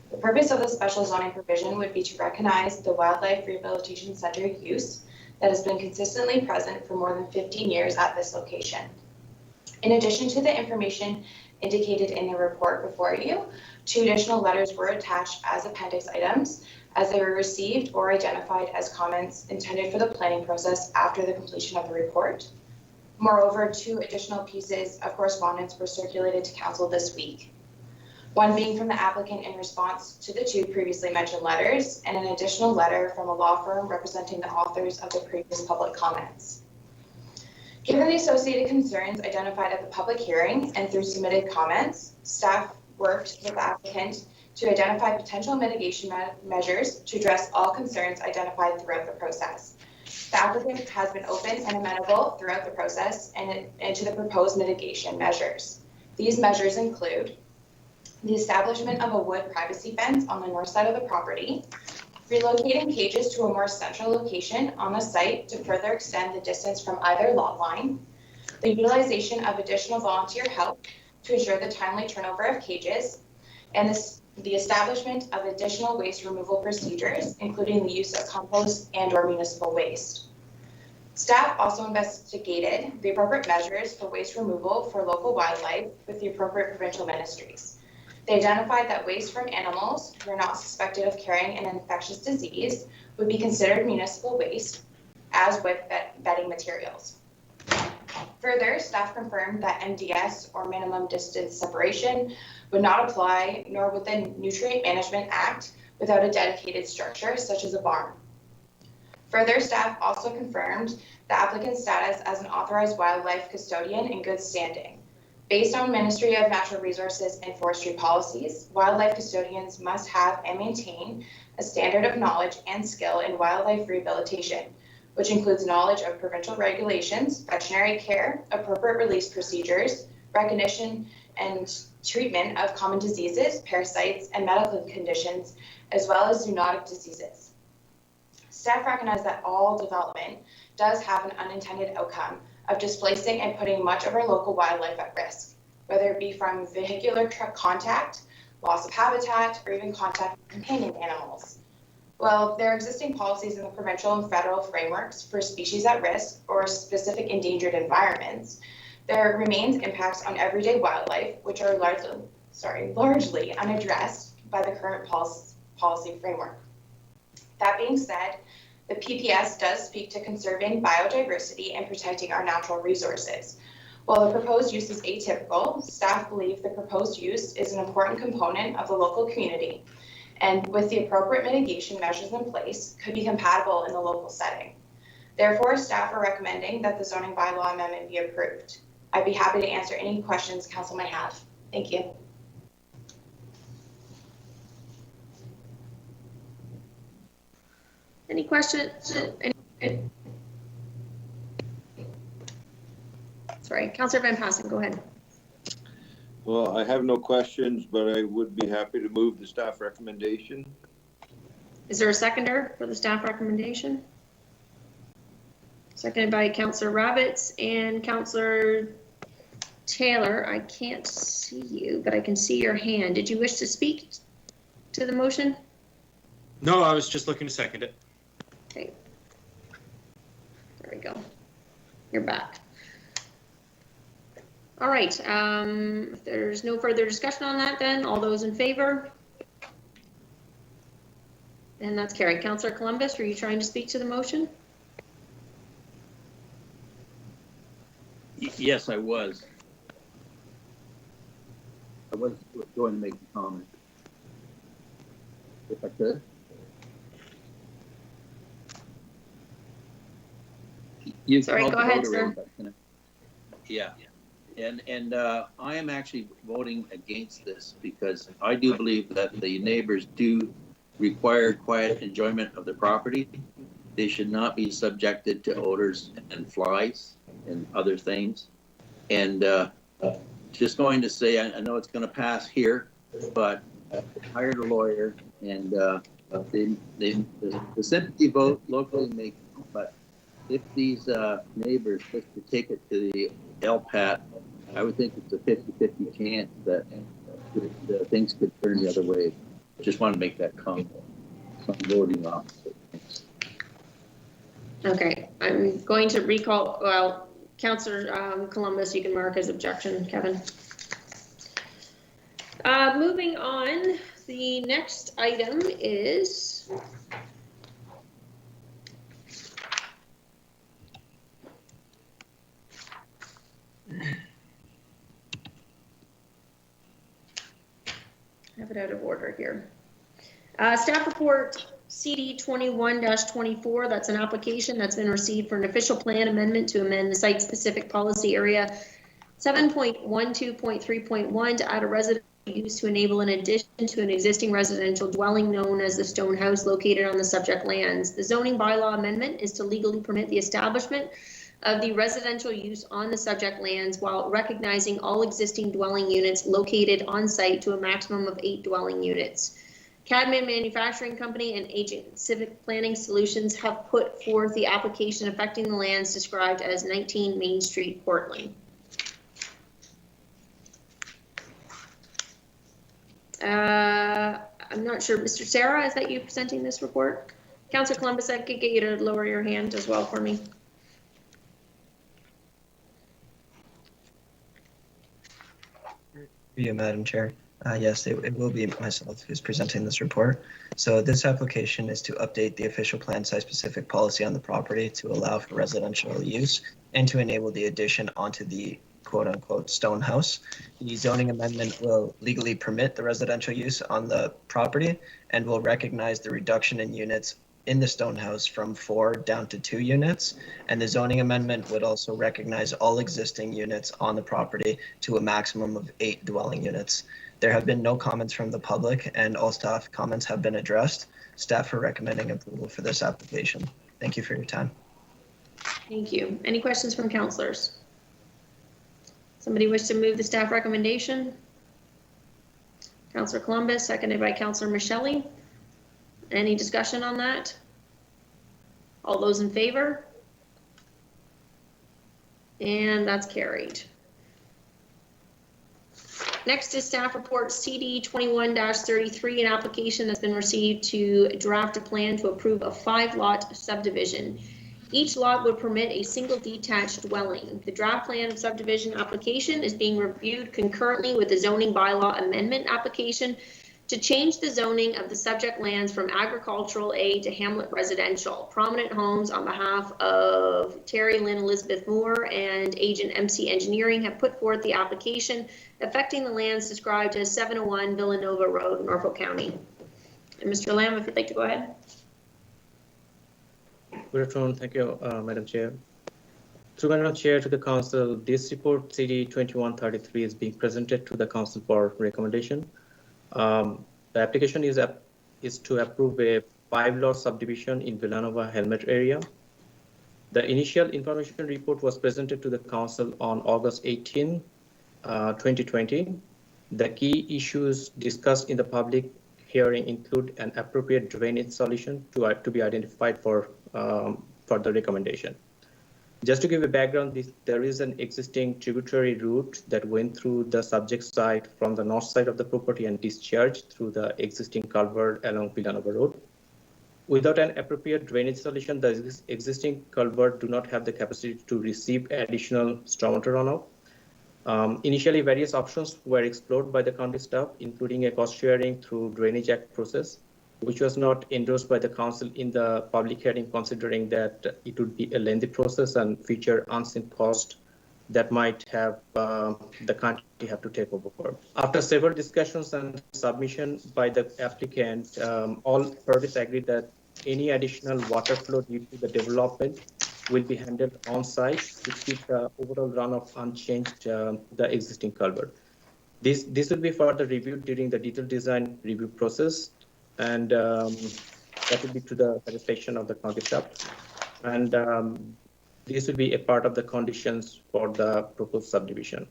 The purpose of the special zoning provision would be to recognize the Wildlife Rehabilitation Center use that has been consistently present for more than 15 years at this location. In addition to the information indicated in the report before you, 2 additional letters were attached as appendix items as they were received or identified as comments intended for the planning process after the completion of the report. Moreover, 2 additional pieces of correspondence were circulated to Council this week. One being from the applicant in response to the 2 previously mentioned letters, and an additional letter from a law firm representing the authors of the previous public comments. Given the associated concerns identified at the public hearing and through submitted comments, staff worked with the applicant to identify potential mitigation measures to address all concerns identified throughout the process. The applicant has been open and amenable throughout the process and to the proposed mitigation measures. These measures include the establishment of a wood privacy fence on the north side of the property, relocating cages to a more central location on the site to further extend the distance from either lot line, the utilization of additional volunteer help to ensure the timely turnover of cages, and the establishment of additional waste removal procedures, including the use of compost and/or municipal waste. Staff also investigated the appropriate measures for waste removal for local wildlife with the appropriate provincial ministries. They identified that waste from animals who are not suspected of carrying an infectious disease would be considered municipal waste, as with bedding materials. Further, staff confirmed that MDS, or minimum distance separation, would not apply, nor would the Nutrient Management Act without a dedicated structure, such as a barn. Further, staff also confirmed the applicant's status as an authorized wildlife custodian in good standing. Based on Ministry of Natural Resources and Forestry policies, wildlife custodians must have and maintain a standard of knowledge and skill in wildlife rehabilitation, which includes knowledge of provincial regulations, veterinary care, appropriate release procedures, recognition and treatment of common diseases, parasites, and medical conditions, as well as zoonotic diseases. Staff recognize that all development does have an unintended outcome of displacing and putting much of our local wildlife at risk, whether it be from vehicular contact, loss of habitat, or even contact with companion animals. Well, there are existing policies in the provincial and federal frameworks for species at risk or specific endangered environments. There remains impacts on everyday wildlife, which are largely unaddressed by the current policy framework. That being said, the PPS does speak to conserving biodiversity and protecting our natural resources. While the proposed use is atypical, staff believe the proposed use is an important component of the local community, and with the appropriate mitigation measures in place, could be compatible in the local setting. Therefore, staff are recommending that the zoning bylaw amendment be approved. I'd be happy to answer any questions council might have. Thank you. Any questions? Sorry, Councillor Van Passen, go ahead. Well, I have no questions, but I would be happy to move the staff recommendation. Is there a seconder for the staff recommendation? Seconded by Councillor Rabbits and Councillor Taylor. I can't see you, but I can see your hand. Did you wish to speak to the motion? No, I was just looking to second it. Okay. There we go. You're back. All right. If there's no further discussion on that, then all those in favor? And that's carried. Councillor Columbus, were you trying to speak to the motion? Yes, I was. I was going to make a comment. If I could. You Sorry, called go the ahead, voter sir. in, but can I- Yeah, and I am actually voting against this because I do believe that the neighbors do require quiet enjoyment of the property. They should not be subjected to odors and flies and other things. And just going to say, I know it's going to pass here, but I hired a lawyer, and the sympathy vote locally makes, but if these neighbors wish to take it to the LPAT, I would think it's a 50-50 chance that the things could turn the other way. Just want to make that comment. So I'm voting opposite. Thanks. Okay, I'm going to recall, well, Councillor Columbus, you can mark as objection, Kevin. Moving on, the next item is have it out of order here. Staff report CD 21-24, that's an application that's been received for an official plan amendment to amend the site-specific policy area 7.12.3.1 to add a residential use to enable an addition to an existing residential dwelling known as the Stone House located on the subject lands. The zoning bylaw amendment is to legally permit the establishment of the residential use on the subject lands while recognizing all existing dwelling units located on site to a maximum of 8 dwelling units. Cadman Manufacturing Company and Agent Civic Planning Solutions have put forth the application affecting the lands described as 19 Main Street, Portland. I'm not sure, Mr. Sarah, is that you presenting this report? Councillor Columbus, I could get you to lower your hand as well for me. You, Madam Chair. Yes, it will be myself who's presenting this report. So this application is to update the official plan site-specific policy on the property to allow for residential use and to enable the addition onto the quote-unquote stone house. The zoning amendment will legally permit the residential use on the property and will recognize the reduction in units in the stone house from 4 down to 2 units. And the zoning amendment would also recognize all existing units on the property to a maximum of 8 dwelling units. There have been no comments from the public and all staff comments have been addressed. Staff are recommending approval for this application. Thank you for your time. Thank you. Any questions from councillors? Somebody wish to move the staff recommendation? Councillor Columbus, seconded by Councillor Michelli. Any discussion on that? All those in favor? And that's carried. Next is staff report CD 21-33, an application that's been received to draft a plan to approve a 5-lot subdivision. Each lot would permit a single detached dwelling. The draft plan of subdivision application is being reviewed concurrently with the zoning bylaw amendment application to change the zoning of the subject lands from agricultural A to hamlet residential. Prominent Homes, on behalf of Terry Lynn Elizabeth Moore and Agent MC Engineering, have put forth the application affecting the lands described as 701 Villanova Road, Norfolk County. And Mr. Lamb, if you'd like to go ahead. Good afternoon. Thank you, Madam Chair. Through Madam Chair to the Council, this report CD 2133 is being presented to the Council for recommendation. The application is to approve a 5-lot subdivision in Villanova Hamlet area. The initial information report was presented to the Council on August 18, 2020. The key issues discussed in the public hearing include an appropriate drainage solution to be identified for the recommendation. Just to give a background, there is an existing tributary route that went through the subject site from the north side of the property and discharged through the existing culvert along Villanova Road. Without an appropriate drainage solution, the existing culvert do not have the capacity to receive additional stormwater runoff. Initially, various options were explored by the county staff, including a cost sharing through Drainage Act process, which was not endorsed by the council in the public hearing, considering that it would be a lengthy process and feature unseen cost that might have the county have to take over. After several discussions and submission by the applicant, all parties agreed that any additional water flow due to the development will be handled on site to keep the overall runoff unchanged, the existing culvert. This will be further reviewed during the detailed design review process, and that will be to the satisfaction of the county staff. And this will be a part of the conditions for the proposed subdivision.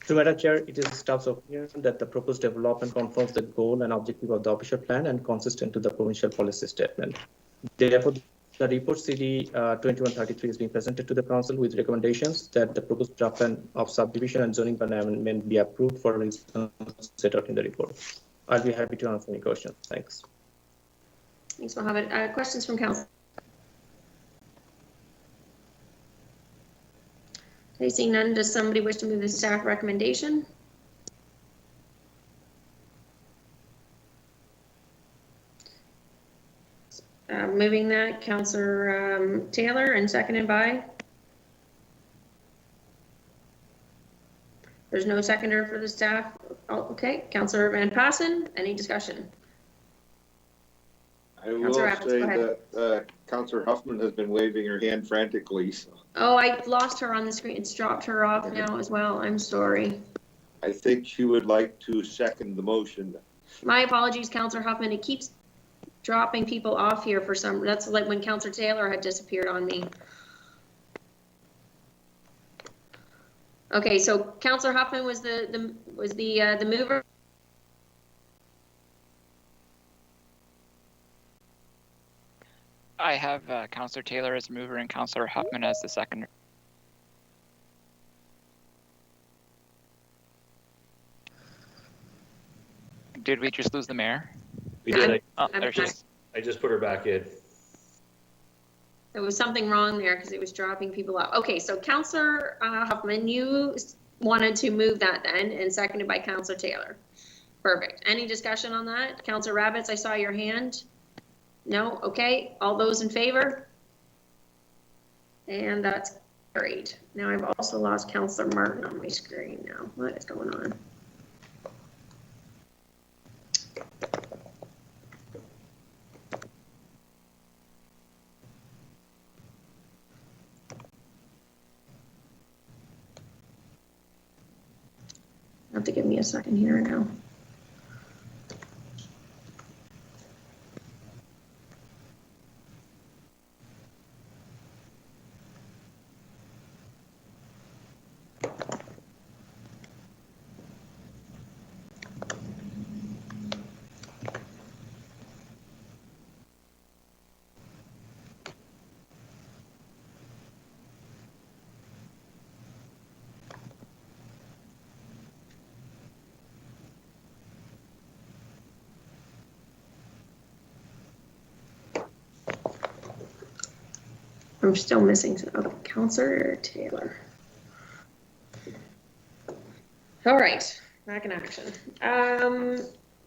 So, Madam Chair, it is the staff's opinion that the proposed development conforms the goal and objective of the official plan and consistent to the provincial policy statement. Therefore, the report CD 2133 is being presented to the council with recommendations that the proposed draft plan of subdivision and zoning plan amendment be approved for reasons set out in the report. I'll be happy to answer any questions. Thanks. Thanks, Mohammed. Questions from council? Okay, seeing none, does somebody wish to move the staff recommendation? Moving that, Councillor Taylor, and seconded by? There's no seconder for the staff. Oh, okay, Councillor Van Passen, any discussion? I will say that Councillor Huffman has been waving her hand frantically. So. Oh, I lost her on the screen. It's dropped her off now as well. I'm sorry. I think she would like to second the motion. My apologies, Councillor Huffman. It keeps dropping people off here for some. That's like when Councillor Taylor had disappeared on me. Okay, so Councillor Huffman was the mover. I have Councillor Taylor as mover and Councillor Huffman as the seconder. Did we just lose the mayor? We did. I just put her back in. There was something wrong there because it was dropping people off. Okay, so Councillor Huffman, you wanted to move that then, and seconded by Councillor Taylor. Perfect. Any discussion on that? Councillor Rabbits, I saw your hand. No? Okay. All those in favor? And that's carried. Now I've also lost Councillor Martin on my screen now. What is going on? You have to give me a second here now. I'm still missing Councillor Taylor. All right, back in action.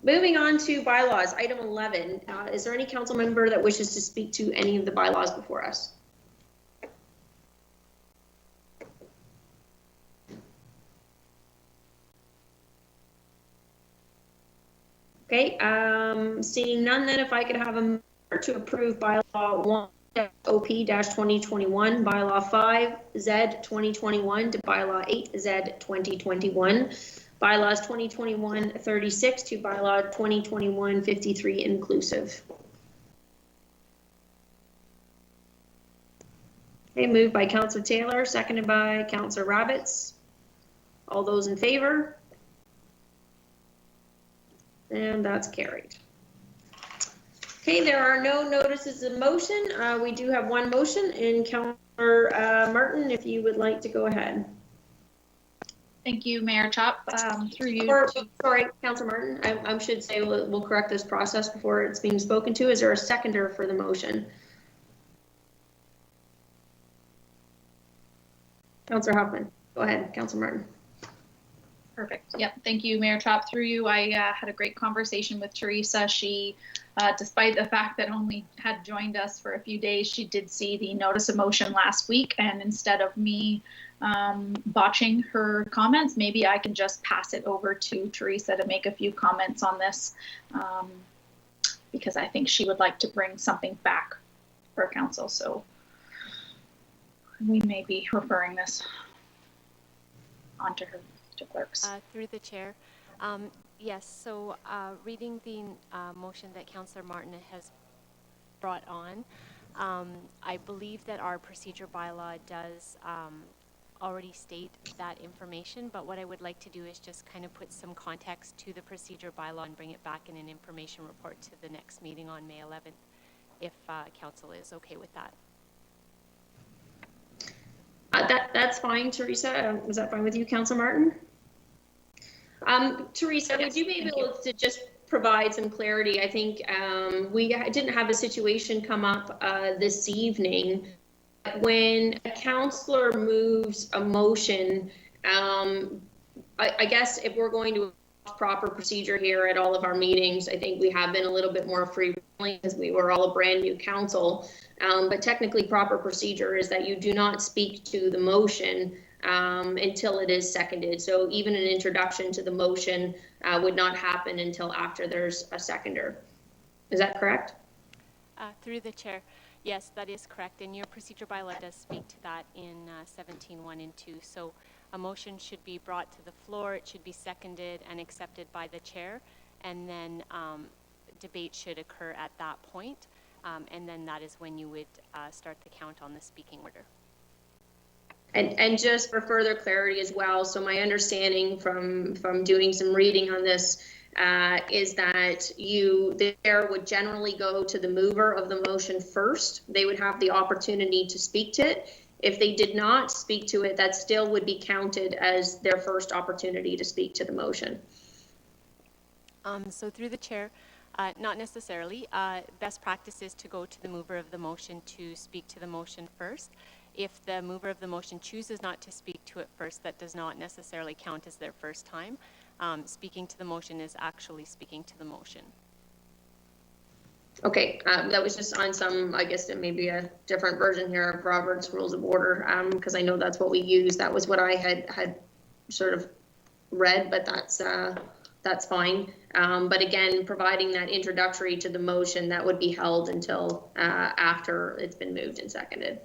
Moving on to bylaws, item 11. Is there any council member that wishes to speak to any of the bylaws before us? Okay, seeing none, then if I could have a mover to approve bylaw 1. OP-2021, Bylaw 5Z 2021 to Bylaw 8Z 2021, Bylaws 2021-36 to Bylaw 2021-53 inclusive. Okay, moved by Councillor Taylor, seconded by Councillor Rabbits. All those in favor? And that's carried. Okay, there are no notices of motion. We do have one motion, and Councillor Martin, if you would like to go ahead. Thank you, Mayor Chop. Through you. Or, sorry, Councillor Martin, I should say we'll correct this process before it's being spoken to. Is there a seconder for the motion? Councillor Hoffman, go ahead, Councillor Martin. Perfect. Yep. Thank you, Mayor Chop. Through you, I had a great conversation with Teresa. She, despite the fact that only had joined us for a few days, she did see the notice of motion last week. And instead of me botching her comments, maybe I can just pass it over to Teresa to make a few comments on this, because I think she would like to bring something back for council. So we may be referring this onto her. Clerks. Through the chair. Yes, so reading the motion that Councillor Martin has brought on, I believe that our procedure bylaw does already state that information, but what I would like to do is just kind of put some context to the procedure bylaw and bring it back in an information report to the next meeting on May 11th, if council is okay with that. That's fine, Teresa. Was that fine with you, Councillor Martin? Teresa, yes, would you be able to just provide some clarity? I think we didn't have a situation come up this evening. When a councillor moves a motion, I guess if we're going to proper procedure here at all of our meetings, I think we have been a little bit more free-rolling because we were all a brand new council. But technically proper procedure is that you do not speak to the motion until it is seconded. So even an introduction to the motion would not happen until after there's a seconder. Is that correct? Through the chair, yes, that is correct. And your procedure bylaw does speak to that in 17.1 and 2. So a motion should be brought to the floor, it should be seconded and accepted by the chair, and then debate should occur at that point. And then that is when you would start the count on the speaking order. And just for further clarity as well, so my understanding from doing some reading on this is that the chair would generally go to the mover of the motion first. They would have the opportunity to speak to it. If they did not speak to it, that still would be counted as their first opportunity to speak to the motion. So through the chair, not necessarily. Best practice is to go to the mover of the motion to speak to the motion first. If the mover of the motion chooses not to speak to it first, that does not necessarily count as their first time. Speaking to the motion is actually speaking to the motion. Okay, that was just on some, I guess it may be a different version here of Robert's Rules of Order, because I know that's what we use. That was what I had sort of read, but that's fine. But again, providing that introductory to the motion, that would be held until after it's been moved and seconded.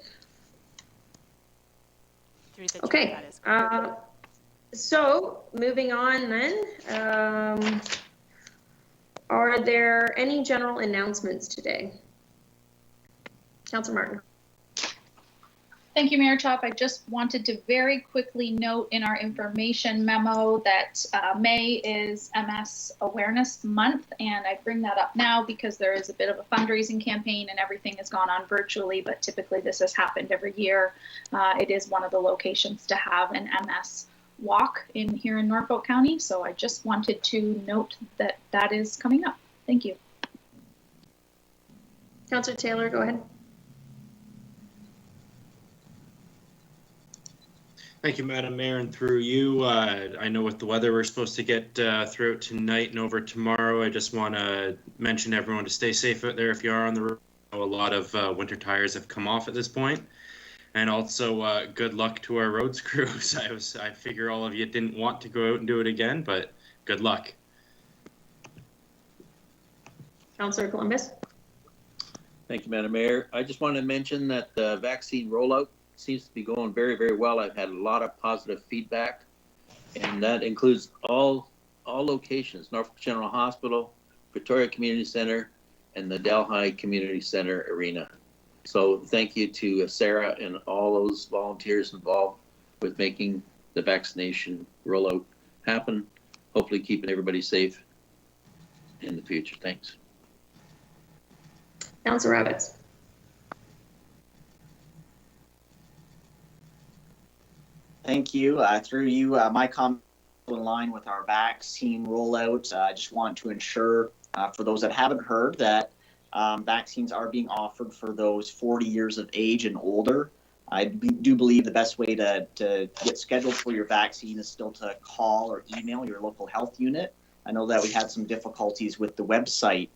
Okay, so moving on then, are there any general announcements today? Councillor Martin. Thank you, Mayor Chop. I just wanted to very quickly note in our information memo that May is MS Awareness Month, and I bring that up now because there is a bit of a fundraising campaign and everything has gone on virtually, but typically this has happened every year. It is one of the locations to have an MS walk here in Norfolk County, so I just wanted to note that that is coming up. Thank you. Councillor Taylor, go ahead. Thank you, Madam Mayor, and through you, I know with the weather we're supposed to get throughout tonight and over tomorrow, I just want to mention everyone to stay safe out there if you are on the road. A lot of winter tires have come off at this point. And also, good luck to our roads crews. I figure all of you didn't want to go out and do it again, but good luck. Councillor Columbus. Thank you, Madam Mayor. I just want to mention that the vaccine rollout seems to be going very, very well. I've had a lot of positive feedback, and that includes all locations: Norfolk General Hospital, Pretoria Community Center, and the Delhi Community Center arena. So thank you to Sarah and all those volunteers involved with making the vaccination rollout happen, hopefully keeping everybody safe in the future. Thanks. Councillor Rabbits. Thank you. Through you, my comment in line with our vaccine rollout. I just want to ensure, for those that haven't heard, that vaccines are being offered for those 40 years of age and older. I do believe the best way to get scheduled for your vaccine is still to call or email your local health unit. I know that we had some difficulties with the website,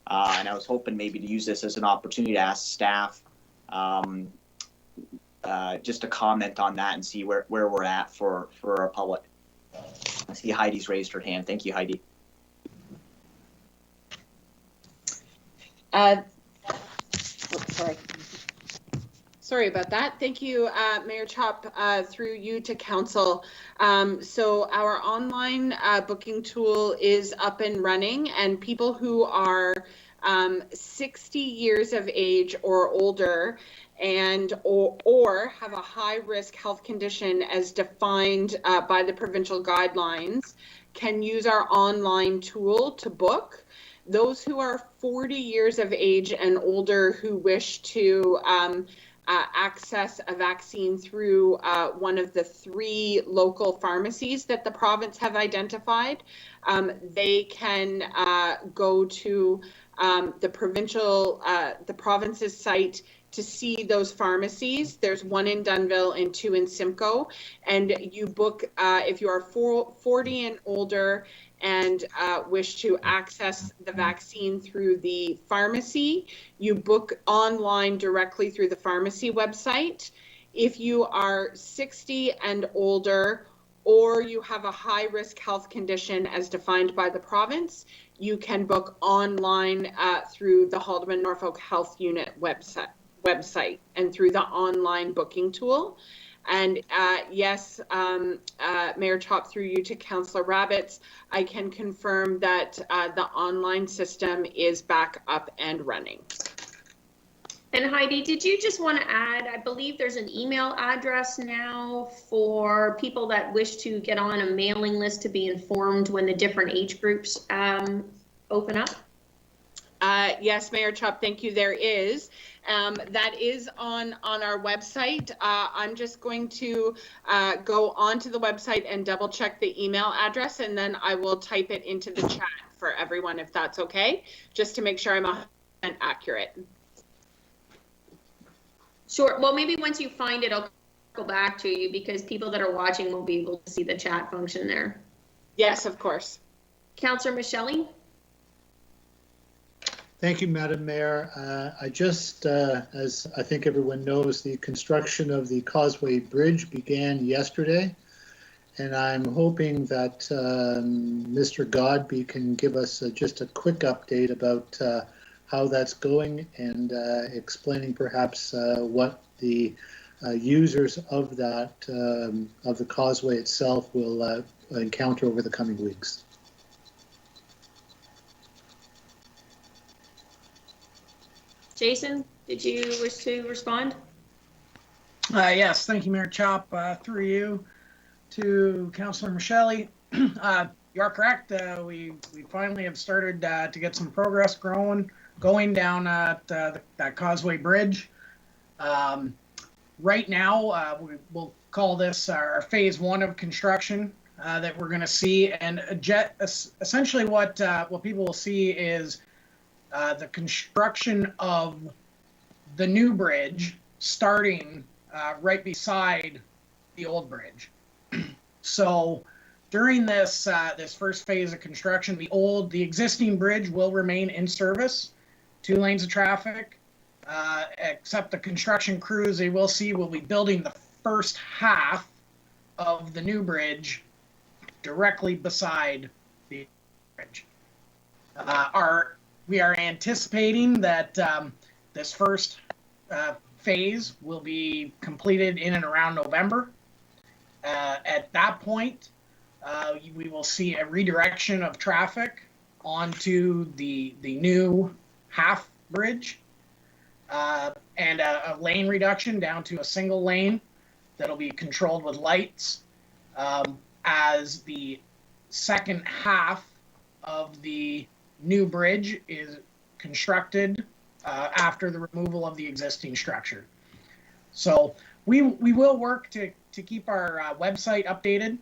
and I was hoping maybe to use this as an opportunity to ask staff just to comment on that and see where we're at for our public. I see Heidi's raised her hand. Thank you, Heidi. Sorry about that. Thank you, Mayor Chop, through you to council. So our online booking tool is up and running, and people who are 60 years of age or older and or have a high risk health condition as defined by the provincial guidelines can use our online tool to book. Those who are 40 years of age and older who wish to access a vaccine through one of the 3 local pharmacies that the province have identified, they can go to the province's site to see those pharmacies. There's 1 in Dunnville and 2 in Simcoe, and you book if you are 40 and older and wish to access the vaccine through the pharmacy, you book online directly through the pharmacy website. If you are 60 and older, or you have a high-risk health condition as defined by the province, you can book online through the Haldeman Norfolk Health Unit website and through the online booking tool. And yes, Mayor Chop, through you to Councillor Rabbits, I can confirm that the online system is back up and running. And Heidi, did you just want to add, I believe there's an email address now for people that wish to get on a mailing list to be informed when the different age groups open up? Yes, Mayor Chop, thank you. There is. That is on our website. I'm just going to go onto the website and double check the email address, and then I will type it into the chat for everyone, if that's okay, just to make sure I'm 100% accurate. Sure. Well, maybe once you find it, I'll go back to you because people that are watching will be able to see the chat function there. Yes, of course. Councillor Michelli? Thank you, Madam Mayor. I just, as I think everyone knows, the construction of the Causeway Bridge began yesterday, and I'm hoping that Mr. Godbee can give us just a quick update about how that's going and explaining perhaps what the users of that, of the causeway itself will encounter over the coming weeks. Jason, did you wish to respond? Yes, thank you, Mayor Chop. Through you to Councillor Michelli. You are correct. We finally have started to get some progress going down at that Causeway Bridge. Right now, we'll call this our phase 1 of construction that we're going to see, and essentially what people will see is the construction of the new bridge starting right beside the old bridge. So during this this first phase of construction, the existing bridge will remain in service, 2 lanes of traffic, except the construction crews they will see will be building the first half of the new bridge directly beside the bridge. We are anticipating that this first phase will be completed in and around November. At that point, we will see a redirection of traffic onto the new half bridge and a lane reduction down to a single lane that'll be controlled with lights as the second half of the new bridge is constructed after the removal of the existing structure. So we will work to keep our website updated.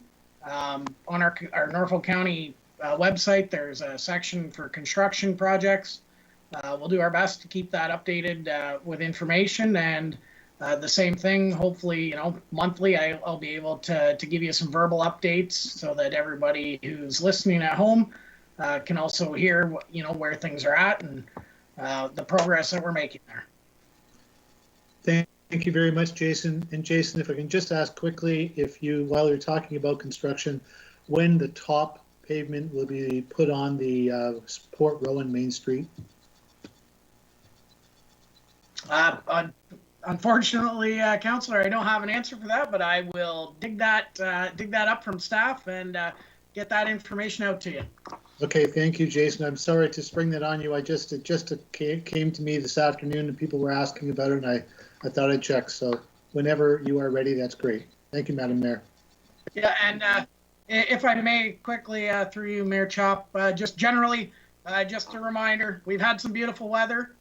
On our Norfolk County website, there's a section for construction projects. We'll do our best to keep that updated with information, and the same thing, hopefully, monthly, I'll be able to give you some verbal updates so that everybody who's listening at home can also hear where things are at and the progress that we're making there. Thank you very much, Jason. And Jason, if I can just ask quickly, while you're talking about construction, when the top pavement will be put on the Port Row and Main Street? Unfortunately, Councillor, I don't have an answer for that, but I will dig that up from staff and get that information out to you. Okay, thank you, Jason. I'm sorry to spring that on you. It just came to me this afternoon and people were asking about it, and I thought I'd check. So whenever you are ready, that's great. Thank you, Madam Mayor. Yeah, and if I may quickly, through you, Mayor Chop, just generally, just a reminder, we've had some beautiful weather,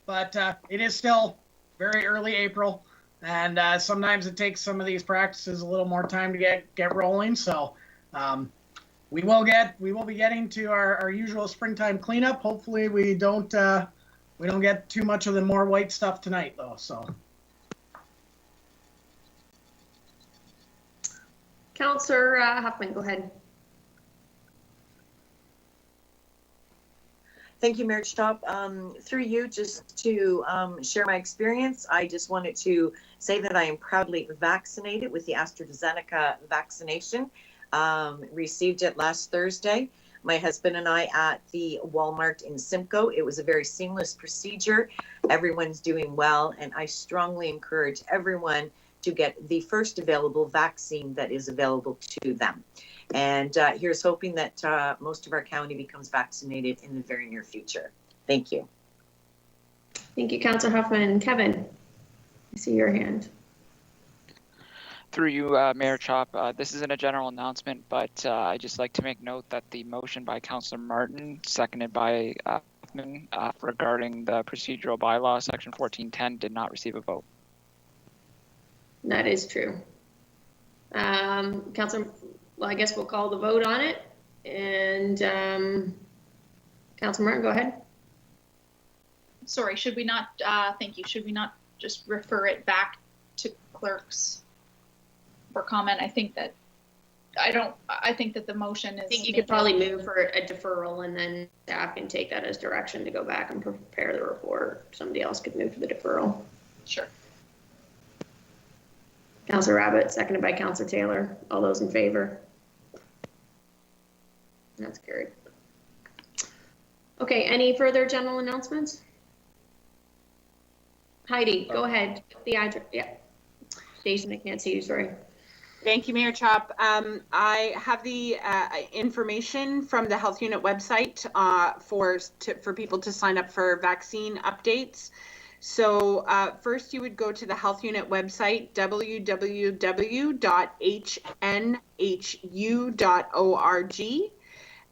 but it is still very early April, and sometimes it takes some of these practices a little more time to get rolling. So we will be getting to our usual springtime cleanup. Hopefully we don't get too much of the more white stuff tonight, though. So. Councillor Huffman, go ahead. Thank you, Mayor Chop. Through you, just to share my experience, I just wanted to say that I am proudly vaccinated with the AstraZeneca vaccination. Received it last Thursday. My husband and I at the Walmart in Simcoe. It was a very seamless procedure. Everyone's doing well, and I strongly encourage everyone to get the first available vaccine that is available to them. And here's hoping that most of our county becomes vaccinated in the very near future. Thank you. Thank you, Councillor Huffman. Kevin, I see your hand. Through you, Mayor Chop, this isn't a general announcement, but I'd just like to make note that the motion by Councillor Martin, seconded by Huffman, regarding the procedural bylaw, section 1410, did not receive a vote. That is true. Councillor, well, I guess we'll call the vote on it. And Councillor Martin, go ahead. Sorry, should we not, thank you, should we not just refer it back to clerks for comment? I think that the motion is. I think you could probably move for a deferral, and then staff can take that as direction to go back and prepare the report. Somebody else could move for the deferral. Sure. Councillor Rabbit, seconded by Councillor Taylor. All those in favor? That's carried. Okay, any further general announcements? Heidi, go ahead. The address, yeah. Jason, I can't see you, sorry. Thank you, Mayor Chop. I have the information from the Health Unit website for people to sign up for vaccine updates. So first you would go to the Health Unit website, www.hnhu.org,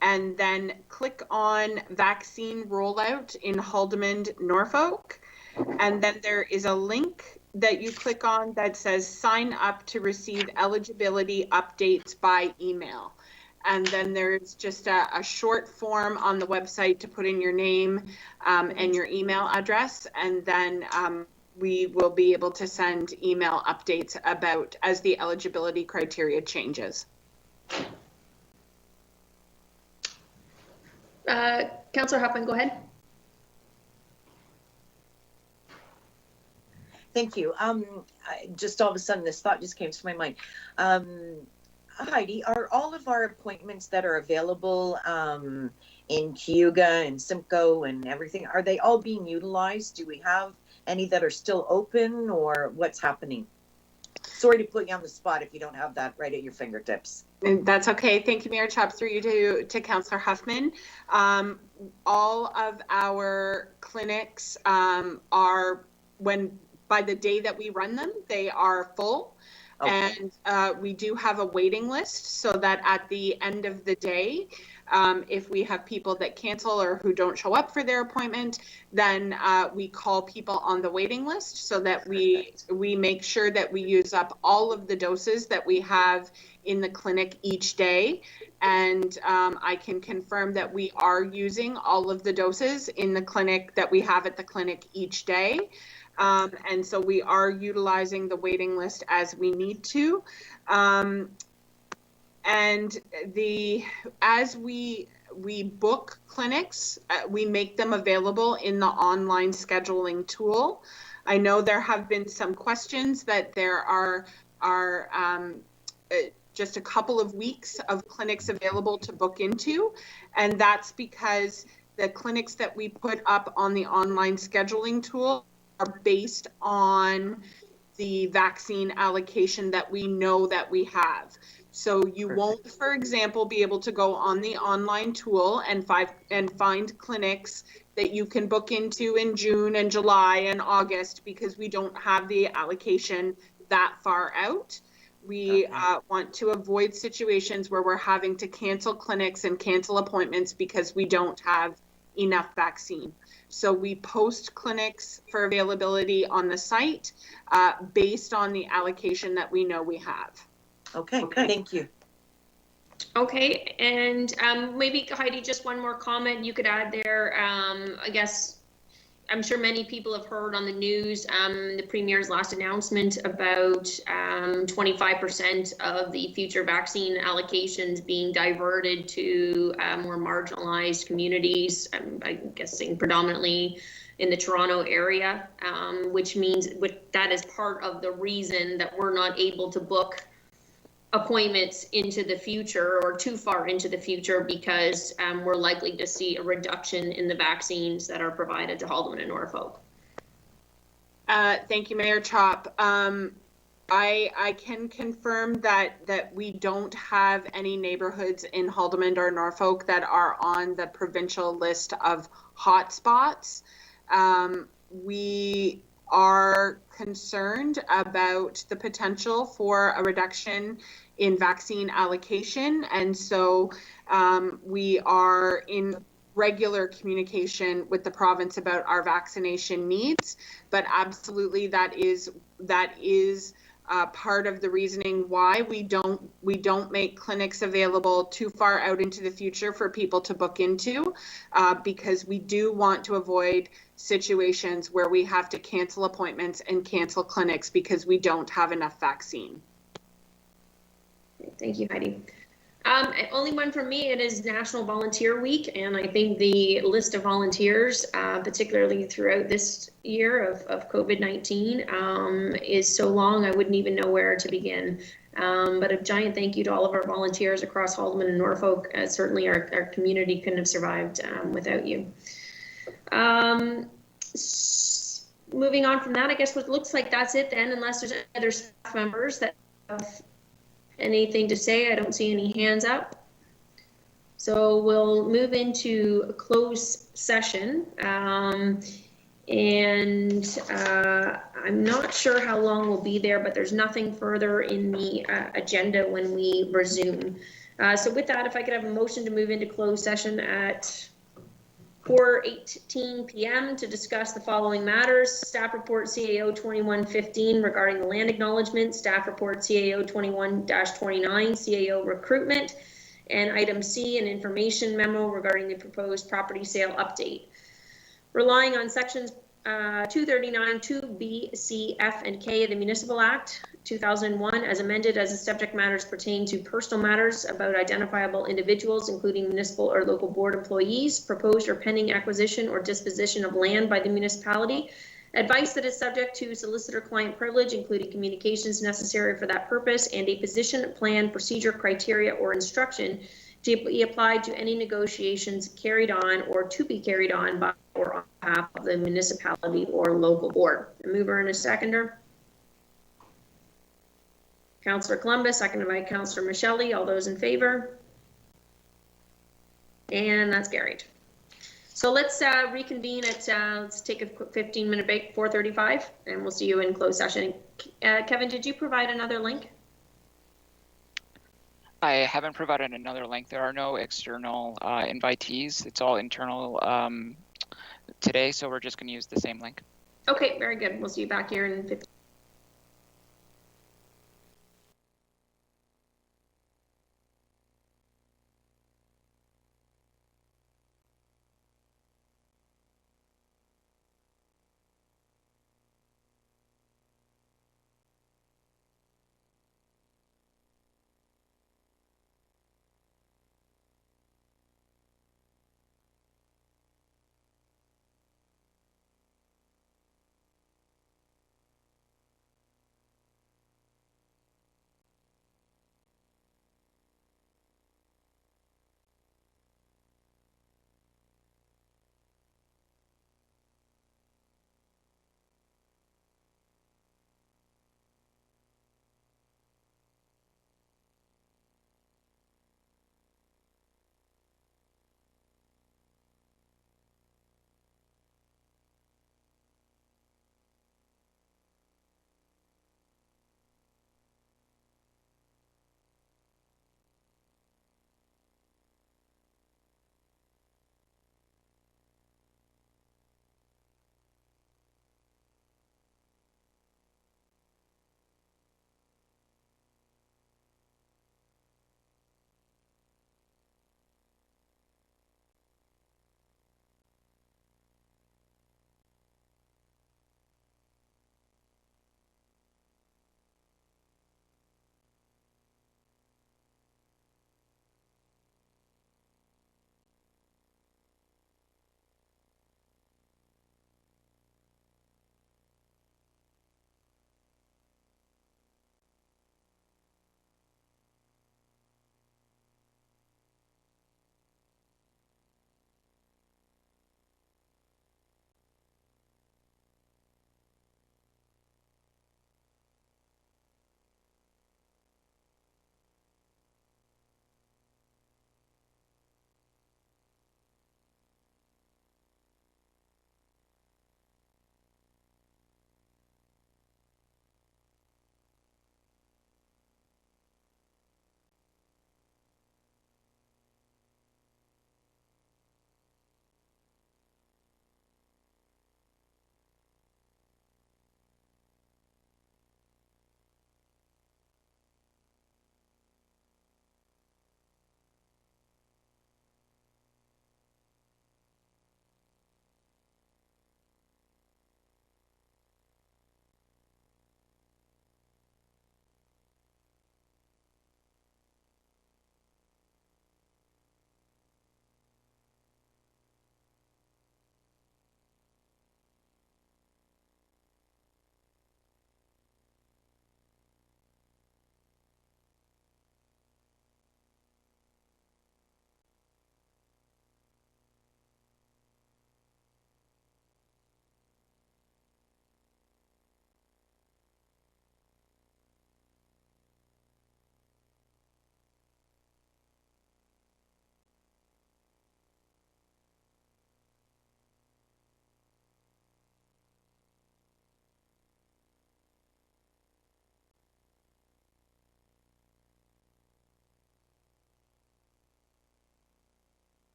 and then click on Vaccine Rollout in Haldimand, Norfolk. And then there is a link that you click on that says sign up to receive eligibility updates by email. And then there's just a short form on the website to put in your name and your email address. And then we will be able to send email updates about as the eligibility criteria changes. Councillor Huffman, go ahead. Thank you. Just all of a sudden, this thought just came to my mind. Heidi, are all of our appointments that are available in Cayuga and Simcoe and everything, are they all being utilized? Do we have any that are still open, or what's happening? Sorry to put you on the spot if you don't have that right at your fingertips. That's okay. Thank you, Mayor Chop. Through you to Councillor Huffman. All of our clinics are, by the day that we run them, they are full. And we do have a waiting list so that at the end of the day, if we have people that cancel or who don't show up for their appointment, then we call people on the waiting list so that we make sure that we use up all of the doses that we have in the clinic each day. And I can confirm that we are using all of the doses in the clinic that we have at the clinic each day. And so we are utilizing the waiting list as we need to. And as we book clinics, we make them available in the online scheduling tool. I know there have been some questions that there are just a couple of weeks of clinics available to book into, and that's because the clinics that we put up on the online scheduling tool are based on the vaccine allocation that we know that we have. So you won't, for example, be able to go on the online tool and find clinics that you can book into in June and July and August, because we don't have the allocation that far out. We want to avoid situations where we're having to cancel clinics and cancel appointments because we don't have enough vaccine. So we post clinics for availability on the site based on the allocation that we know we have. Okay, thank you. Okay, and maybe Heidi, just one more comment you could add there. I guess I'm sure many people have heard on the news the Premier's last announcement about 25% of the future vaccine allocations being diverted to more marginalized communities, I'm guessing predominantly in the Toronto area, which means that is part of the reason that we're not able to book appointments into the future or too far into the future, because we're likely to see a reduction in the vaccines that are provided to Haldimand and Norfolk. Thank you, Mayor Chop. I can confirm that we don't have any neighborhoods in Haldimand or Norfolk that are on the provincial list of hotspots. We are concerned about the potential for a reduction in vaccine allocation, and so we are in regular communication with the province about our vaccination needs. But absolutely, that is part of the reasoning why we don't make clinics available too far out into the future for people to book into, because we do want to avoid situations where we have to cancel appointments and cancel clinics because we don't have enough vaccine. Thank you, Heidi. Only one from me. It is National Volunteer Week, and I think the list of volunteers, particularly throughout this year of COVID-19, is so long I wouldn't even know where to begin. But a giant thank you to all of our volunteers across Haldimand and Norfolk. Certainly our community couldn't have survived without you. Moving on from that, I guess what looks like that's it then, unless there's other staff members that have anything to say. I don't see any hands up. So we'll move into a closed session. I'm not sure how long we'll be there, but there's nothing further in the agenda when we resume. So with that, if I could have a motion to move into closed session at 4:18 p.m. to discuss the following matters: staff report CAO 2115 regarding the land acknowledgement, staff report CAO 21-29 CAO recruitment, and item C, an information memo regarding the proposed property sale update. Relying on sections 239 2B, C, F, and K of the Municipal Act 2001 as amended, as the subject matters pertain to personal matters about identifiable individuals, including municipal or local board employees, proposed or pending acquisition or disposition of land by the municipality, advice that is subject to solicitor-client privilege, including communications necessary for that purpose, and a position, plan, procedure, criteria, or instruction to be applied to any negotiations carried on or to be carried on by or on behalf of the municipality or local board. A mover and a seconder. Councillor Columbus, seconded by Councillor Michelli. All those in favor? And that's carried. So let's reconvene at, let's take a quick 15-minute break, 4:35, and we'll see you in closed session. Kevin, did you provide another link? I haven't provided another link. There are no external invitees. It's all internal today, so we're just going to use the same link. Okay, very good. We'll see you back here in 15.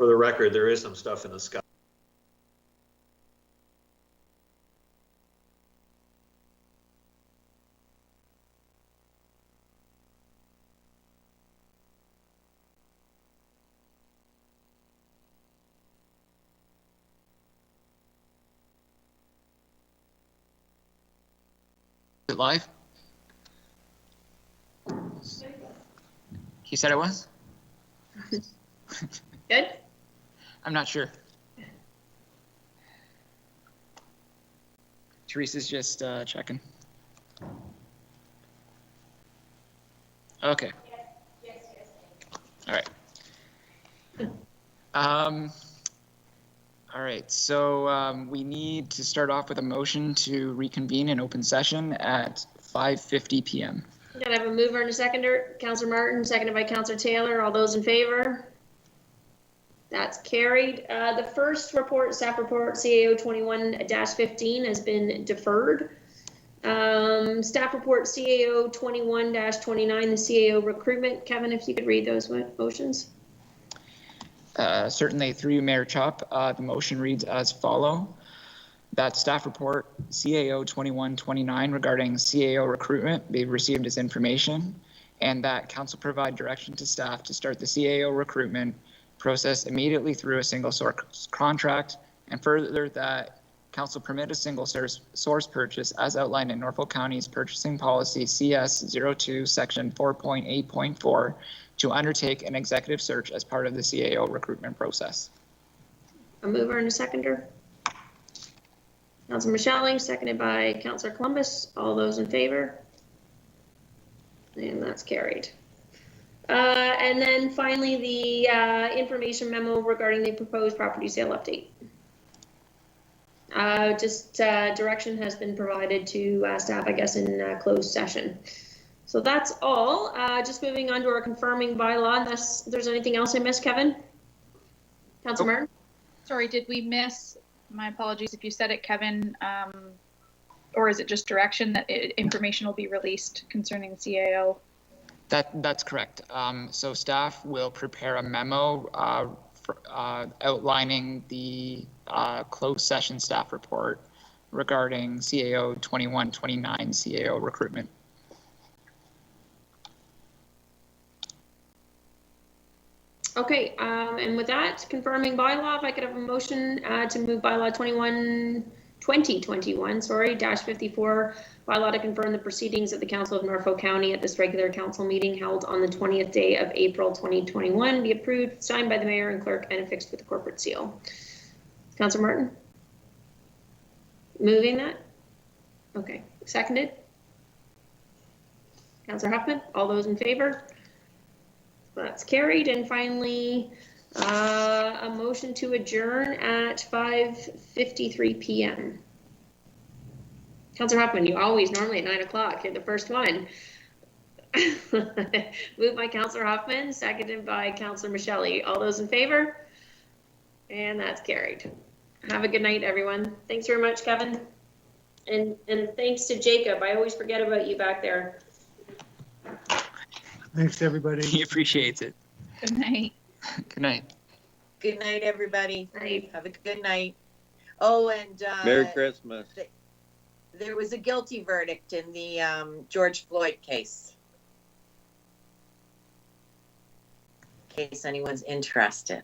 For the record, there is some stuff in the sky. Is it live? He said it was? Good? I'm not sure. Teresa's just checking. Okay. All right. All right, so we need to start off with a motion to reconvene in open session at 5:50 p.m. Gotta have a mover and a seconder. Councillor Martin, seconded by Councillor Taylor. All those in favor? That's carried. The first report, staff report, CAO 21-15 has been deferred. Staff report CAO 21-29, the CAO recruitment. Kevin, if you could read those motions. Certainly, through you, Mayor Chop, the motion reads as follow. That staff report CAO 21-29 regarding CAO recruitment be received as information, and that council provide direction to staff to start the CAO recruitment process immediately through a single source contract, and further that council permit a single source purchase as outlined in Norfolk County's purchasing policy CS02 section 4.8.4 to undertake an executive search as part of the CAO recruitment process. A mover and a seconder. Councillor Michelle, seconded by Councillor Columbus. All those in favor? And that's carried. And then finally, the information memo regarding the proposed property sale update. Direction has been provided to staff, I guess, in closed session. So that's all. Just moving on to our confirming bylaw, unless there's anything else I missed, Kevin? Councillor Martin? Sorry, did we miss, my apologies if you said it, Kevin, or is it just direction that information will be released concerning CAO? That's correct. So staff will prepare a memo outlining the closed session staff report regarding CAO 21-29 CAO recruitment. Okay, and with that, confirming bylaw, if I could have a motion to move bylaw 2021, sorry, -54, bylaw to confirm the proceedings of the Council of Norfolk County at this regular council meeting held on the 20th day of April 2021 be approved, signed by the mayor and clerk, and affixed with the corporate seal. Councillor Martin? Moving that? Okay, seconded? Councillor Huffman? All those in favor? That's carried. And finally, a motion to adjourn at 5:53 p.m. Councillor Huffman, you always normally at 9 o'clock. You're the first one. Moved by Councillor Huffman, seconded by Councillor Michelle. All those in favor? And that's carried. Have a good night, everyone. Thanks very much, Kevin. And thanks to Jacob. I always forget about you back there. Thanks, everybody. He appreciates it. Good night. Good night. Good night, everybody. Night. Have a good night. Oh, and Merry Christmas. There was a guilty verdict in the George Floyd case. In case anyone's interested.